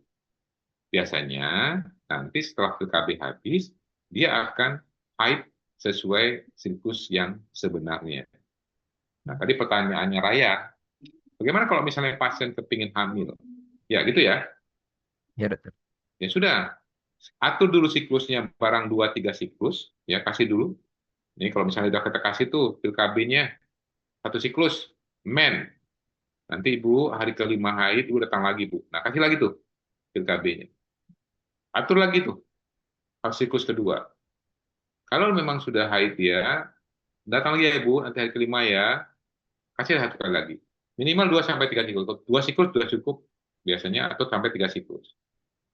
Biasanya nanti setelah pil KB habis, dia akan haid sesuai siklus yang sebenarnya. Nah, tadi pertanyaannya Raya, bagaimana kalau misalnya pasien kepingin hamil? Ya, gitu ya? Ya, dokter. Ya sudah, atur dulu siklusnya barang 2-3 siklus, ya kasih dulu. Ini kalau misalnya udah kita kasih tuh pil KB-nya 1 siklus, men. Nanti Ibu hari kelima haid, Ibu datang lagi, Bu. Nah, kasih lagi tuh pil KB-nya. Atur lagi tuh, siklus kedua. Kalau memang sudah haid ya, datang lagi ya Ibu, nanti hari kelima ya, kasih 1 kali lagi. Minimal 2-3 siklus. 2 siklus sudah cukup biasanya, atau sampai 3 siklus.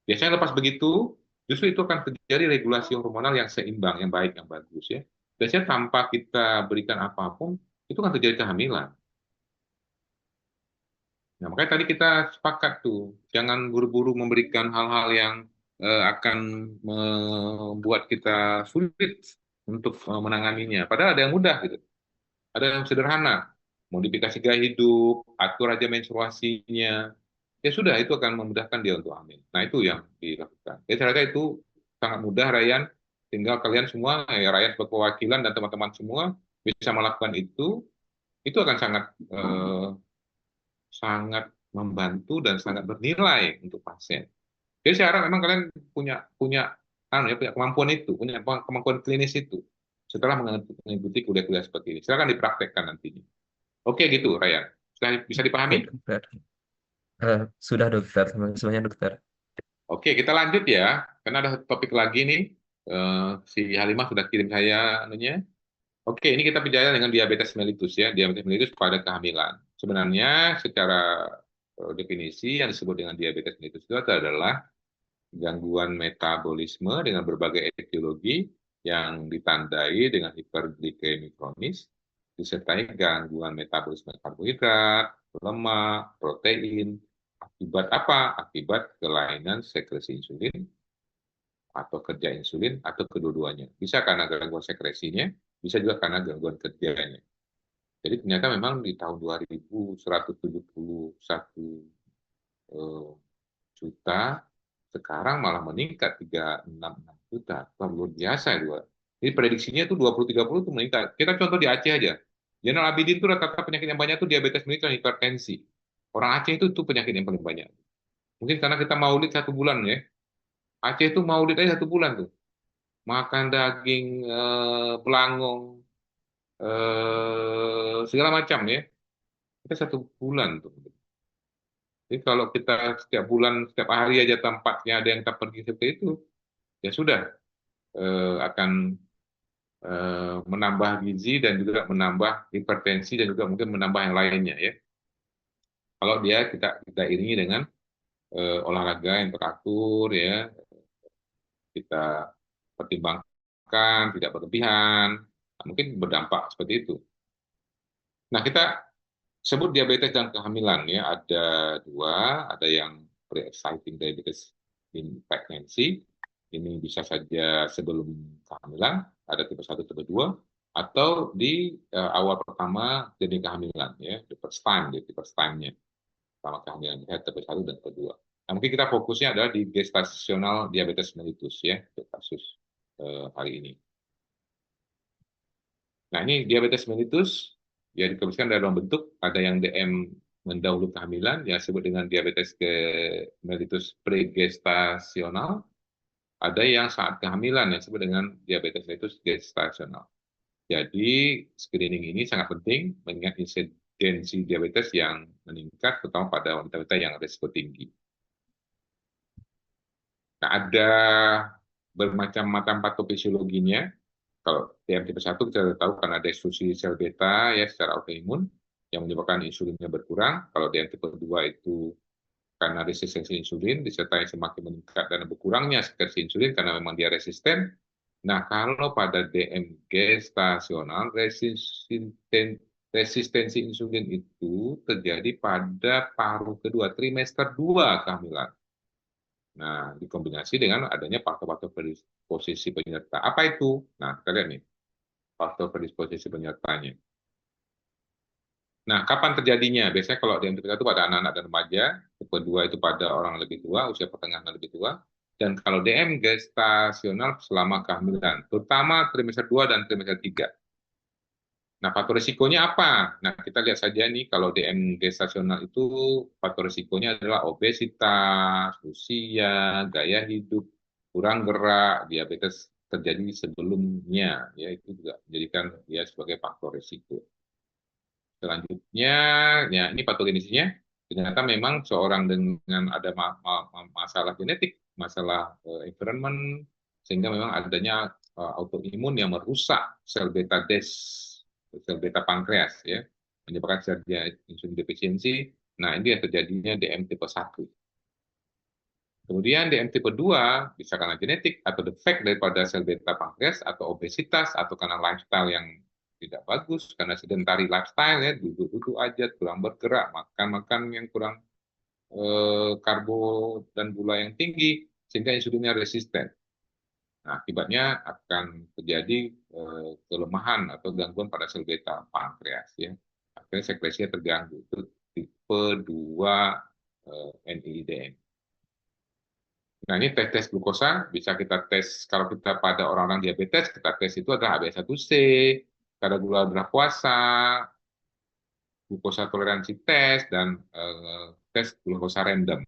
Biasanya lepas begitu, justru itu akan terjadi regulasi hormonal yang seimbang, yang baik, yang bagus ya. Biasanya tanpa kita berikan apapun, itu akan terjadi kehamilan. Nah, makanya tadi kita sepakat tuh, jangan buru-buru memberikan hal-hal yang akan membuat kita sulit untuk menanganinya. Padahal ada yang mudah gitu, ada yang sederhana, modifikasi gaya hidup, atur aja menstruasinya, ya sudah itu akan memudahkan dia untuk hamil. Nah itu yang dilakukan. Jadi saya rasa itu sangat mudah, Ryan. Tinggal kalian semua, ya Ryan sebagai perwakilan dan teman-teman semua bisa melakukan itu akan sangat membantu dan sangat bernilai untuk pasien. Jadi saya harap memang kalian punya kemampuan itu, punya kemampuan klinis itu setelah mengikuti kuliah-kuliah seperti ini. Silakan dipraktekkan nantinya. Oke gitu, Ryan. Bisa Oke, dipahami? dokter. Sudah dokter, terima kasih banyak dokter. Oke, kita lanjut ya. Karena ada topik lagi nih. Si Halimah sudah kirim saya anunya. Oke, ini kita bicara dengan diabetes mellitus ya. Diabetes mellitus pada kehamilan. Sebenarnya secara definisi yang disebut dengan diabetes mellitus itu adalah gangguan metabolisme dengan berbagai etiologi yang ditandai dengan hiperglikemi kronis, disertai gangguan metabolisme karbohidrat, lemak, protein. Akibat apa? Akibat kelainan sekresi insulin atau kerja insulin atau kedua-duanya. Bisa karena gangguan sekresinya, bisa juga karena gangguan kerjanya. Jadi ternyata memang di tahun 2171 juta, sekarang malah meningkat 366 juta. Luar biasa ya. Jadi prediksinya itu 2030 itu meningkat. Kita contoh di Aceh aja. Zainal Abidin itu rata-rata penyakit yang banyak itu diabetes mellitus dan hipertensi. Orang Aceh itu penyakit yang paling banyak. Mungkin karena kita maulid 1 bulan ya. Aceh itu maulid aja 1 bulan tuh. Makan daging, pelangong, segala macam ya. Kita 1 bulan tuh. Jadi kalau kita setiap bulan, setiap hari aja tampaknya ada yang tak pergi seperti itu, ya sudah akan menambah gizi dan juga menambah hipertensi dan juga mungkin menambah yang lainnya ya. Kalau kita iringi dengan olahraga yang teratur ya, kita pertimbangkan tidak berlebihan, mungkin berdampak seperti itu. Nah, kita sebut diabetes dan kehamilan ya, ada 2, ada yang pre-exciting diabetes in pregnancy, ini bisa saja sebelum kehamilan, ada tipe 1, tipe 2, atau di awal pertama jadi kehamilan ya, the first time-nya, pertama kehamilan, tipe 1 dan tipe 2. Nah, mungkin kita fokusnya adalah di gestasional diabetes mellitus ya, untuk kasus hari ini. Nah, ini diabetes mellitus ya dikondisikan dalam bentuk ada yang DM mendahului kehamilan yang disebut dengan diabetes mellitus pregestasional, ada yang saat kehamilan yang disebut dengan diabetes mellitus gestasional. Jadi screening ini sangat penting mengingat insidensi diabetes yang meningkat terutama pada wanita-wanita yang risiko tinggi. Nah, ada bermacam-macam patofisiologinya. Kalau DM tipe 1 kita tahu karena destruksi sel beta ya secara autoimun yang menyebabkan insulinnya berkurang. Kalau DM tipe 2 itu karena resistensi insulin disertai semakin meningkat dan berkurangnya sekresi insulin karena memang dia resisten. Nah, kalau pada DM gestasional resistensi insulin itu terjadi pada paruh kedua, trimester 2 kehamilan. Nah, dikombinasi dengan adanya faktor-faktor predisposisi penyerta. Apa itu? Nah, kita lihat nih, faktor predisposisi penyertanya. Nah, kapan terjadinya? Biasanya kalau DM tipe 1 pada anak-anak dan remaja, tipe 2 itu pada orang lebih tua, usia pertengahan dan lebih tua, dan kalau DM gestasional selama kehamilan, terutama trimester 2 dan trimester 3. Nah, faktor risikonya apa? Nah, kita lihat saja nih, kalau DM gestasional itu faktor risikonya adalah obesitas, usia, gaya hidup, kurang gerak, diabetes terjadi sebelumnya, ya itu juga menjadikan dia sebagai faktor risiko. Selanjutnya, ya ini patogenisnya, ternyata memang seorang dengan ada masalah genetik, masalah environment, sehingga memang adanya autoimun yang merusak sel beta des, sel beta pankreas, ya, menyebabkan terjadi insulin defisiensi. Nah, ini yang terjadinya DM tipe 1. Kemudian DM tipe 2 bisa karena genetik atau defek daripada sel beta pankreas atau obesitas atau karena lifestyle yang tidak bagus, karena sedentary lifestyle, ya, duduk-duduk aja, kurang bergerak, makan-makan yang kurang karbo dan gula yang tinggi, sehingga insulinnya resisten. Nah, akibatnya akan terjadi kelemahan atau gangguan pada sel beta pankreas, ya. Akhirnya sekresinya terganggu. Itu tipe 2 NIDM. Nah, ini tes glukosa bisa kita tes. Kalau kita pada orang-orang diabetes, kita tes itu adalah HbA1c, kadar gula darah puasa, glukosa toleransi tes, dan tes glukosa random.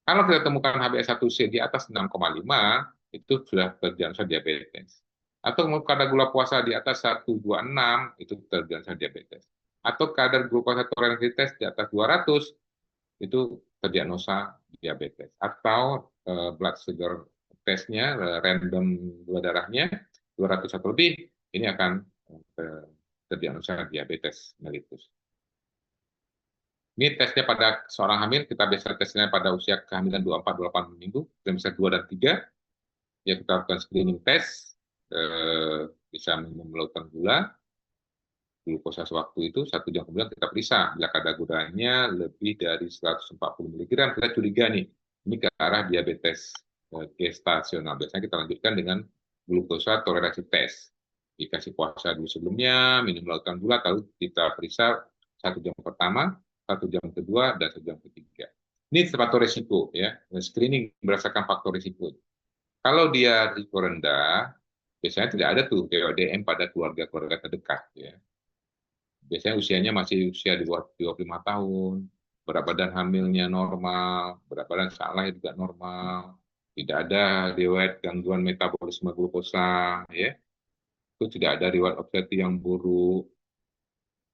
Kalau kita temukan HbA1c di atas 6,5, itu sudah terdiagnosa diabetes. Atau kadar gula puasa di atas 126, itu terdiagnosa diabetes. Atau kadar glukosa toleransi tes di atas 200, itu terdiagnosa diabetes. Atau blood sugar testnya, random gula darahnya 200 atau lebih, ini akan terdiagnosa diabetes mellitus. Ini tesnya pada seorang hamil, kita biasa tesnya pada usia kehamilan 24-28 minggu, trimester 2 dan 3. Ya, kita lakukan screening test, bisa minum lautan gula, glukosa sewaktu itu, 1 jam kemudian kita periksa. Bila kadar gulanya lebih dari 140 mg, kita curiga nih, ini ke arah diabetes gestasional. Biasanya kita lanjutkan dengan glukosa toleransi tes. Dikasih puasa dulu sebelumnya, minum lautan gula, lalu kita periksa 1 jam pertama, 1 jam kedua, dan 1 jam ketiga. Ini faktor risiko, ya. Screening berdasarkan faktor risiko. Kalau dia risiko rendah, biasanya tidak ada tuh DODM pada keluarga-keluarga terdekat, ya. Biasanya usianya masih usia di bawah 25 tahun, berat badan hamilnya normal, berat badan saat lahir juga normal, tidak ada riwayat gangguan metabolisme glukosa, ya. Itu tidak ada riwayat obesitas yang buruk,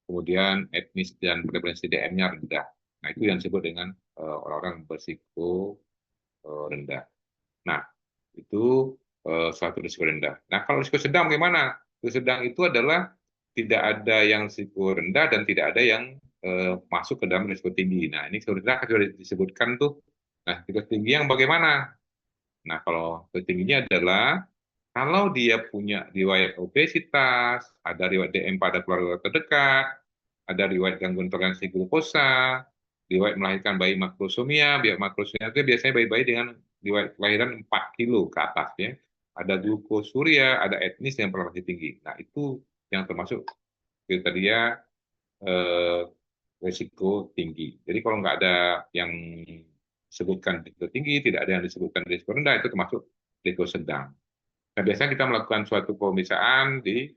kemudian etnis dan prevalensi DM-nya rendah. Nah, itu yang disebut dengan orang-orang berisiko rendah. Nah, itu satu risiko rendah. Nah, kalau risiko sedang bagaimana? Risiko sedang itu adalah tidak ada yang risiko rendah dan tidak ada yang masuk ke dalam risiko tinggi. Nah, ini risiko rendah sudah disebutkan tuh. Nah, risiko tinggi yang bagaimana? Nah, kalau risiko tingginya adalah kalau dia punya riwayat obesitas, ada riwayat DM pada keluarga terdekat, ada riwayat gangguan toleransi glukosa, riwayat melahirkan bayi makrosomia. Makrosomia itu biasanya bayi-bayi dengan riwayat kelahiran 4 kilo ke atas, ya. Ada glukosuria, ada etnis yang bervariasi tinggi. Nah, itu yang termasuk kriteria risiko tinggi. Jadi kalau nggak ada yang disebutkan risiko tinggi, tidak ada yang disebutkan risiko rendah, itu termasuk risiko sedang. Nah, biasanya kita melakukan suatu pemeriksaan di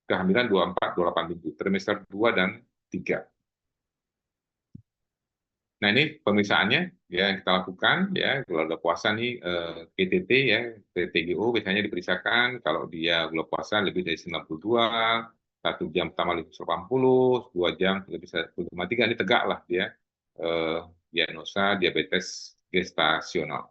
kehamilan 24-28 minggu, trimester 2 dan 3. Nah, ini pemeriksaannya, ya, yang kita lakukan, ya. Kalau ada puasa nih, PTT, ya, PTGO biasanya diperiksakan. Kalau dia gula puasa lebih dari 92, 1 jam pertama lebih 80, 2 jam lebih 1,3, ini tegak lah dia diagnosa diabetes gestasional.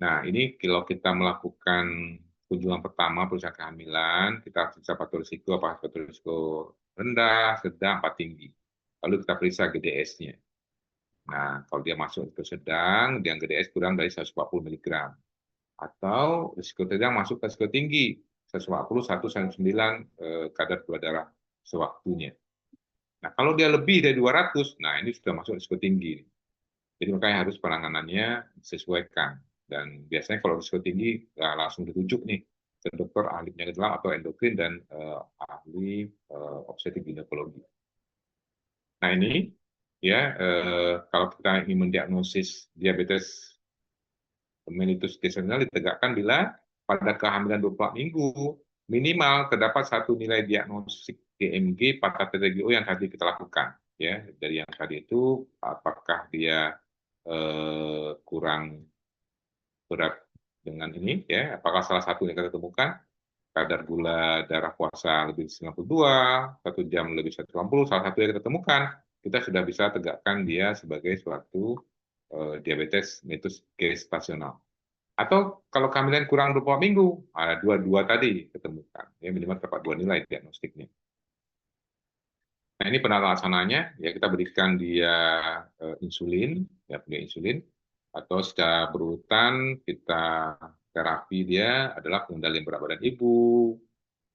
Nah, ini kalau kita melakukan kunjungan pertama perusahaan kehamilan, kita periksa faktor risiko, apakah faktor risiko rendah, sedang, apa tinggi. Lalu kita periksa GDS-nya. Nah, kalau dia masuk risiko sedang, dia GDS kurang dari 140 mg. Atau risiko sedang masuk ke risiko tinggi, 140, 109 kadar gula darah sewaktunya. Nah, kalau dia lebih dari 200, nah ini sudah masuk risiko tinggi. Jadi makanya harus penanganannya disesuaikan. Dan biasanya kalau risiko tinggi, langsung dirujuk nih ke dokter ahli penyakit dalam atau endokrin dan ahli obstetrik ginekologi. Nah, ini, ya, kalau kita ingin mendiagnosis diabetes mellitus gestasional ditegakkan bila pada kehamilan 24 minggu minimal terdapat satu nilai diagnostik DMG pada TTGO yang tadi kita lakukan, ya. Dari yang tadi itu apakah dia kurang berat dengan ini, ya, apakah salah satu yang kita temukan, kadar gula darah puasa lebih 92, 1 jam lebih 180, salah satu yang kita temukan, kita sudah bisa tegakkan dia sebagai suatu diabetes mellitus gestasional. Atau kalau kehamilan kurang 24 minggu, ada dua tadi ketemukan, ya minimal terdapat 2 nilai diagnostiknya. Nah, ini penelaksananya, ya kita berikan dia insulin, ya punya insulin, atau secara berurutan kita terapi dia adalah pengendalian berat badan ibu,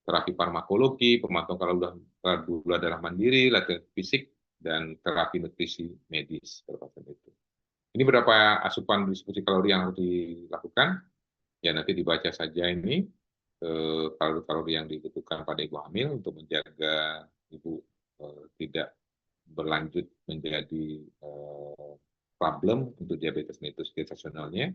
terapi farmakologi, pemantauan kadar gula darah mandiri, latihan fisik, dan terapi nutrisi medis pada pasien itu. Ini berapa asupan distribusi kalori yang harus dilakukan? Ya nanti dibaca saja ini kalori-kalori yang dibutuhkan pada ibu hamil untuk menjaga ibu tidak berlanjut menjadi problem untuk diabetes mellitus gestasionalnya.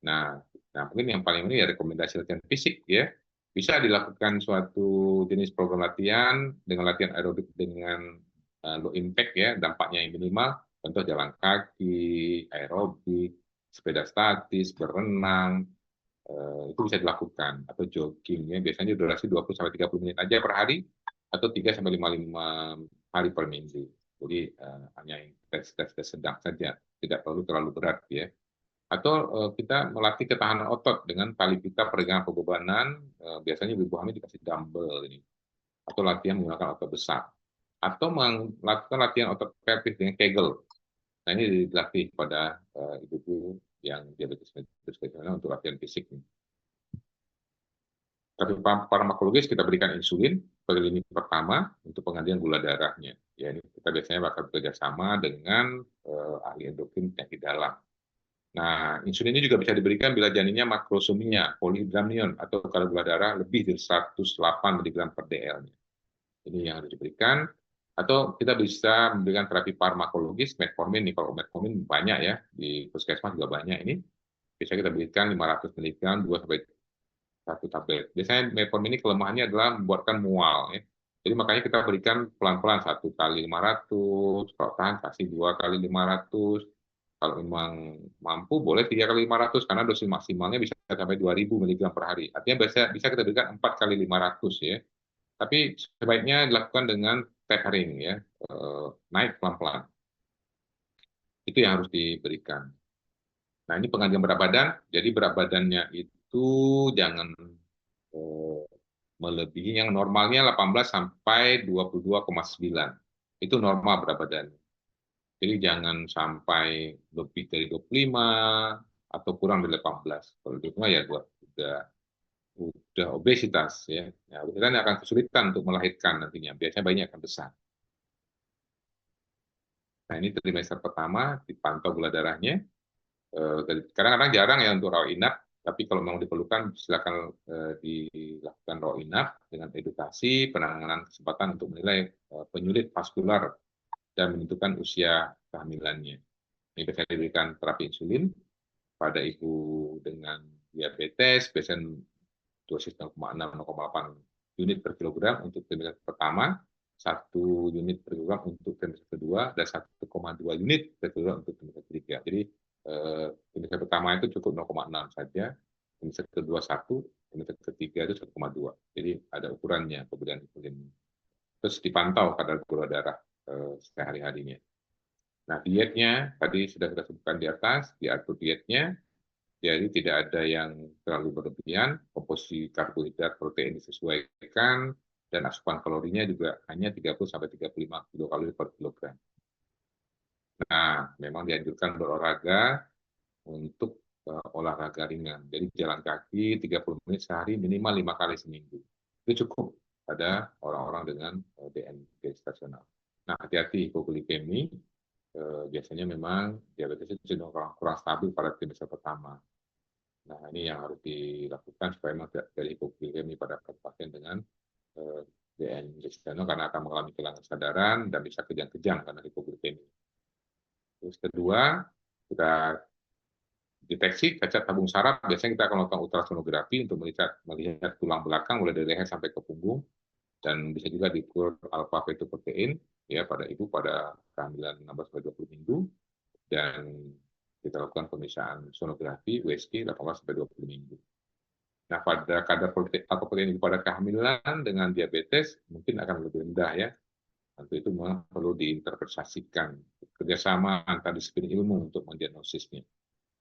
Nah, mungkin yang paling ini ya rekomendasi latihan fisik ya. Bisa dilakukan suatu jenis program latihan dengan latihan aerobik dengan low impact ya, dampaknya yang minimal, contoh jalan kaki, aerobik, sepeda statis, berenang, itu bisa dilakukan, atau jogging ya, biasanya durasi 20-30 menit aja per hari, atau 3-5 hari per minggu. Jadi hanya tes sedang saja, tidak perlu terlalu berat ya. Atau kita melatih ketahanan otot dengan tali pita peregangan pembebanan, biasanya ibu hamil dikasih dumbbell ini, atau latihan menggunakan otot besar, atau melakukan latihan otot pelvis dengan Kegel. Nah ini dilatih pada ibu yang diabetes mellitus gestasional untuk latihan fisik. Tapi farmakologis kita berikan insulin sebagai lini pertama untuk penggantian gula darahnya. Ya ini kita biasanya bakal bekerja sama dengan ahli endokrin penyakit dalam. Nah, insulin ini juga bisa diberikan bila janinnya makrosomia, polihidramnion, atau kadar gula darah lebih dari 108 mg per dl. Ini yang harus diberikan. Atau kita bisa memberikan terapi farmakologis, metformin. Kalau metformin banyak ya, di puskesmas juga banyak ini. Bisa kita berikan 500 mg, 2-1 tablet. Biasanya metformin ini kelemahannya adalah membuatkan mual. Ya. Jadi makanya kita berikan pelan-pelan 1 kali 500, kalau tahan kasih 2 kali 500, kalau memang mampu boleh 3 kali 500 karena dosis maksimalnya bisa sampai 2000 mg per hari. Artinya bisa kita berikan 4 kali 500 ya. Tapi sebaiknya dilakukan dengan tapering ya, naik pelan-pelan. Itu yang harus diberikan. Nah ini penggantian berat badan. Jadi berat badannya itu jangan melebihi yang normalnya 18 sampai 22,9. Itu normal berat badan. Jadi jangan sampai lebih dari 25 atau kurang dari 18. Kalau 25 ya udah obesitas ya. Ya obesitas akan kesulitan untuk melahirkan nantinya. Biasanya bayinya akan besar. Nah ini trimester pertama dipantau gula darahnya. Kadang-kadang jarang ya untuk rawat inap. Tapi kalau memang diperlukan silakan dilakukan rawat inap dengan edukasi, penanganan kesempatan untuk menilai penyulit vaskular dan menentukan usia kehamilannya. Ini bisa diberikan terapi insulin pada ibu dengan diabetes, biasanya dosis 0,6-0,8 unit per kilogram untuk trimester pertama, 1 unit per kilogram untuk trimester kedua, dan 1,2 unit per kilogram untuk trimester ketiga. Jadi trimester pertama itu cukup 0,6 saja, trimester kedua 1, trimester ketiga itu 1,2. Jadi ada ukurannya pemberian insulin. Terus dipantau kadar gula darah sehari-harinya. Nah, dietnya tadi sudah kita sebutkan di atas, diatur dietnya, jadi tidak ada yang terlalu berlebihan, komposisi karbohidrat, protein disesuaikan, dan asupan kalorinya juga hanya 30-35 kilokalori per kilogram. Nah, memang dianjurkan berolahraga untuk olahraga ringan. Jadi jalan kaki 30 menit sehari, minimal 5 kali seminggu. Itu cukup pada orang-orang dengan DN gestasional. Nah, hati-hati hipoglikemi, biasanya memang diabetes itu cenderung kurang stabil pada trimester pertama. Nah, ini yang harus dilakukan supaya memang tidak terjadi hipoglikemi pada pasien dengan DN gestasional karena akan mengalami kehilangan kesadaran dan bisa kejang-kejang karena hipoglikemi. Terus kedua, kita deteksi cacat tabung saraf, biasanya kita akan melakukan ultrasonografi untuk melihat tulang belakang mulai dari leher sampai ke punggung, dan bisa juga diukur alfa fetoprotein ya pada ibu pada kehamilan 16-20 minggu, dan kita lakukan pemeriksaan sonografi, USG 18-20 minggu. Nah, pada kadar protein ibu pada kehamilan dengan diabetes mungkin akan lebih rendah ya. Tentu itu memang perlu diinterpretasikan kerjasama antar disiplin ilmu untuk mendiagnosisnya.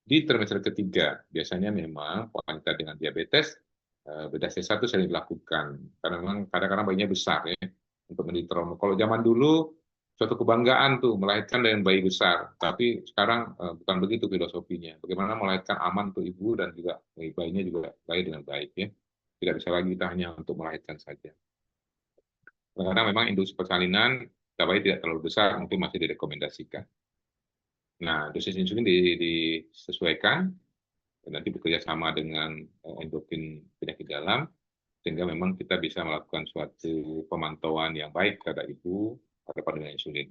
Di trimester ketiga, biasanya memang wanita dengan diabetes bedah C1 sering dilakukan karena memang kadang-kadang bayinya besar ya untuk monitor. Kalau zaman dulu suatu kebanggaan tuh melahirkan dengan bayi besar, tapi sekarang bukan begitu filosofinya. Bagaimana melahirkan aman untuk ibu dan juga bayinya juga lahir dengan baik ya. Tidak bisa lagi kita hanya untuk melahirkan saja. Karena memang industri persalinan bayi tidak terlalu besar, mungkin masih direkomendasikan. Nah, dosis insulin disesuaikan, nanti bekerja sama dengan endokrin penyakit dalam, sehingga memang kita bisa melakukan suatu pemantauan yang baik terhadap ibu terhadap dengan insulin.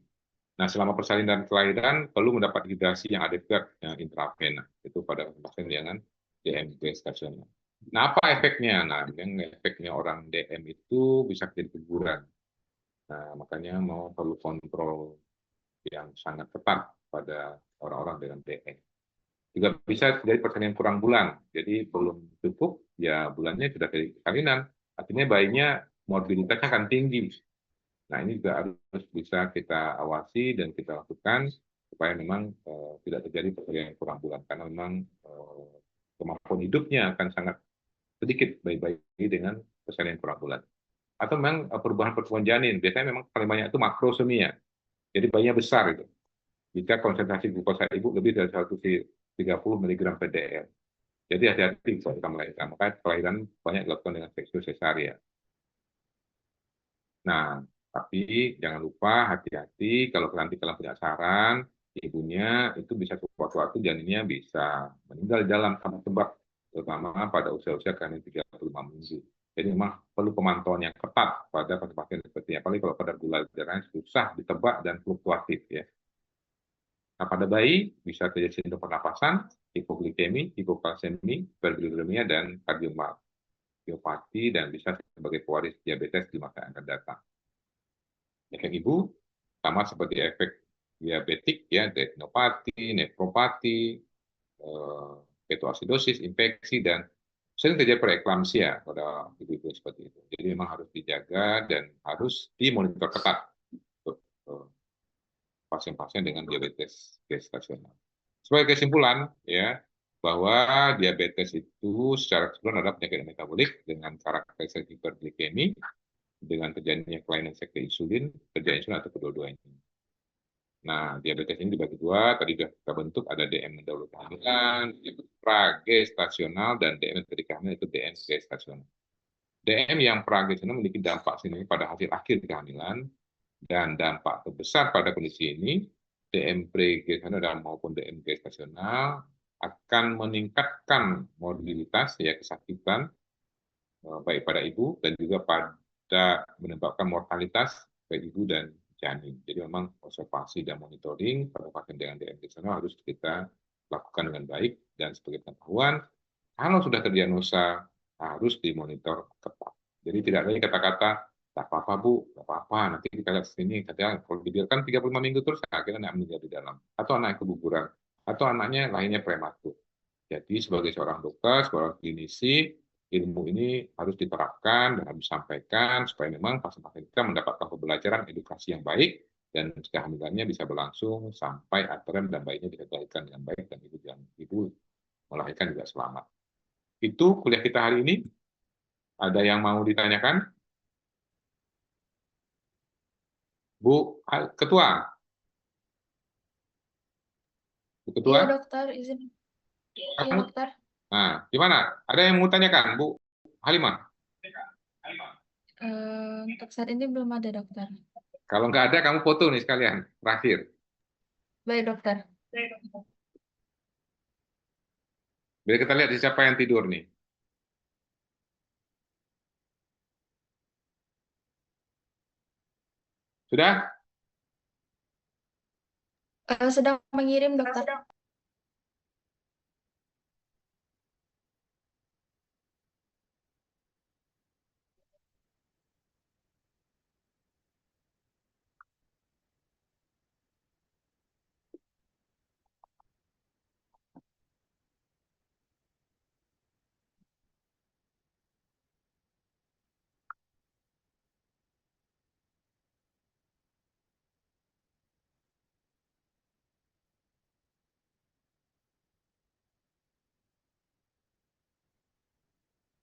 Nah, selama persalinan dan kelahiran perlu mendapat hidrasi yang adekuat intravena, itu pada pasien dengan DM gestasional. Nah, apa efeknya? Nah, yang efeknya orang DM itu bisa jadi keguguran. Nah, makanya perlu kontrol yang sangat ketat pada orang-orang dengan DM. Juga bisa terjadi persalinan kurang bulan, jadi belum cukup, ya bulannya sudah terjadi persalinan, artinya bayinya morbiditasnya akan tinggi. Nah, ini juga harus bisa kita awasi dan kita lakukan supaya memang tidak terjadi persalinan kurang bulan, karena memang kemampuan hidupnya akan sangat sedikit bayi-bayi dengan persalinan kurang bulan. Atau memang perubahan pertumbuhan janin, biasanya memang paling banyak itu makrosemia, jadi bayinya besar itu. Jika konsentrasi glukosa ibu lebih dari 130 mg per dl. Jadi hati-hati kalau kita melahirkan. Maka kelahiran banyak dilakukan dengan seksi sesaria. Nah, tapi jangan lupa hati-hati kalau nanti kalian punya saran, ibunya itu bisa sewaktu-waktu janinnya bisa meninggal di dalam sama sebab, terutama pada usia-usia kalian 35 minggu. Jadi memang perlu pemantauan yang ketat pada pasien-pasien seperti ini. Apalagi kalau kadar gula darahnya susah ditebak dan fluktuatif ya. Nah, pada bayi bisa terjadi sindrom pernapasan, hipoglikemi, hipokalsemi, hiperbilirubinemia, dan kardiomiopati, dan bisa sebagai pewaris diabetes di masa yang akan datang. Efek ibu sama seperti efek diabetik ya, retinopati, nefropati, ketoasidosis, infeksi, dan sering terjadi preeklamsia pada ibu-ibu seperti itu. Jadi memang harus dijaga dan harus dimonitor ketat untuk pasien-pasien dengan diabetes gestasional. Sebagai kesimpulan, ya, bahwa diabetes itu secara keseluruhan adalah penyakit metabolik dengan karakteristik hiperglikemi, dengan terjadinya kelainan sekte insulin, kerja insulin atau kedua-duanya. Nah, diabetes ini dibagi dua, tadi sudah kita bentuk, ada DM mendahului kehamilan, pragestasional, dan DM yang kehamilan itu DM gestasional. DM yang pragestasional memiliki dampak signifikan pada hasil akhir kehamilan, dan dampak terbesar pada kondisi ini, DM pre-gestasional maupun DM gestasional akan meningkatkan morbiditas, ya kesakitan, baik pada ibu dan juga pada menyebabkan mortalitas baik ibu dan janin. Jadi memang observasi dan monitoring pada pasien dengan DM gestasional harus kita lakukan dengan baik, dan sebagai pengetahuan, kalau sudah terdiagnosa harus dimonitor ketat. Jadi tidak lagi kata-kata tak apa-apa bu, tak apa-apa, nanti kita lihat sini, katanya kalau dibiarkan 35 minggu terus, akhirnya anak meninggal di dalam, atau anak keguguran, atau anaknya lahirnya prematur. Jadi sebagai seorang dokter, seorang klinisi, ilmu ini harus diterapkan dan harus disampaikan supaya memang pasien-pasien kita mendapatkan pembelajaran edukasi yang baik dan kehamilannya bisa berlangsung sampai anterim dan bayinya bisa dilahirkan dengan baik dan ibu melahirkan juga selamat. Itu kuliah kita hari ini. Ada yang mau ditanyakan? Bu Ketua. Bu Ketua? Iya dokter, izin. Iya dokter. Nah, gimana? Ada yang mau tanyakan, Bu Halimah? Untuk saat ini belum ada dokter. Kalau nggak ada, kamu foto nih sekalian, terakhir. Baik dokter. Biar kita lihat siapa yang tidur nih. Sudah? Sedang mengirim dokter.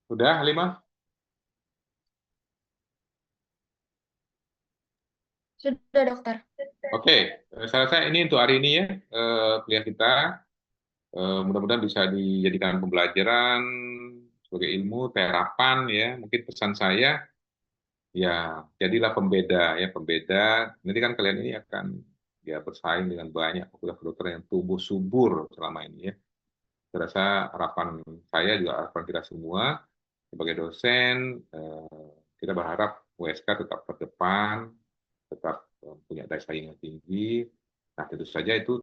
Udah, Halimah? Sudah, dokter. Oke, saya rasa ini untuk hari ini ya, kuliah kita. Mudah-mudahan bisa dijadikan pembelajaran sebagai ilmu, terapan ya. Mungkin pesan saya, ya jadilah pembeda ya, pembeda. Nanti kan kalian ini akan ya bersaing dengan banyak dokter yang tumbuh subur selama ini ya. Saya rasa harapan saya juga harapan kita semua sebagai dosen, kita berharap USK tetap terdepan, tetap punya daya saing yang tinggi. Nah, tentu saja itu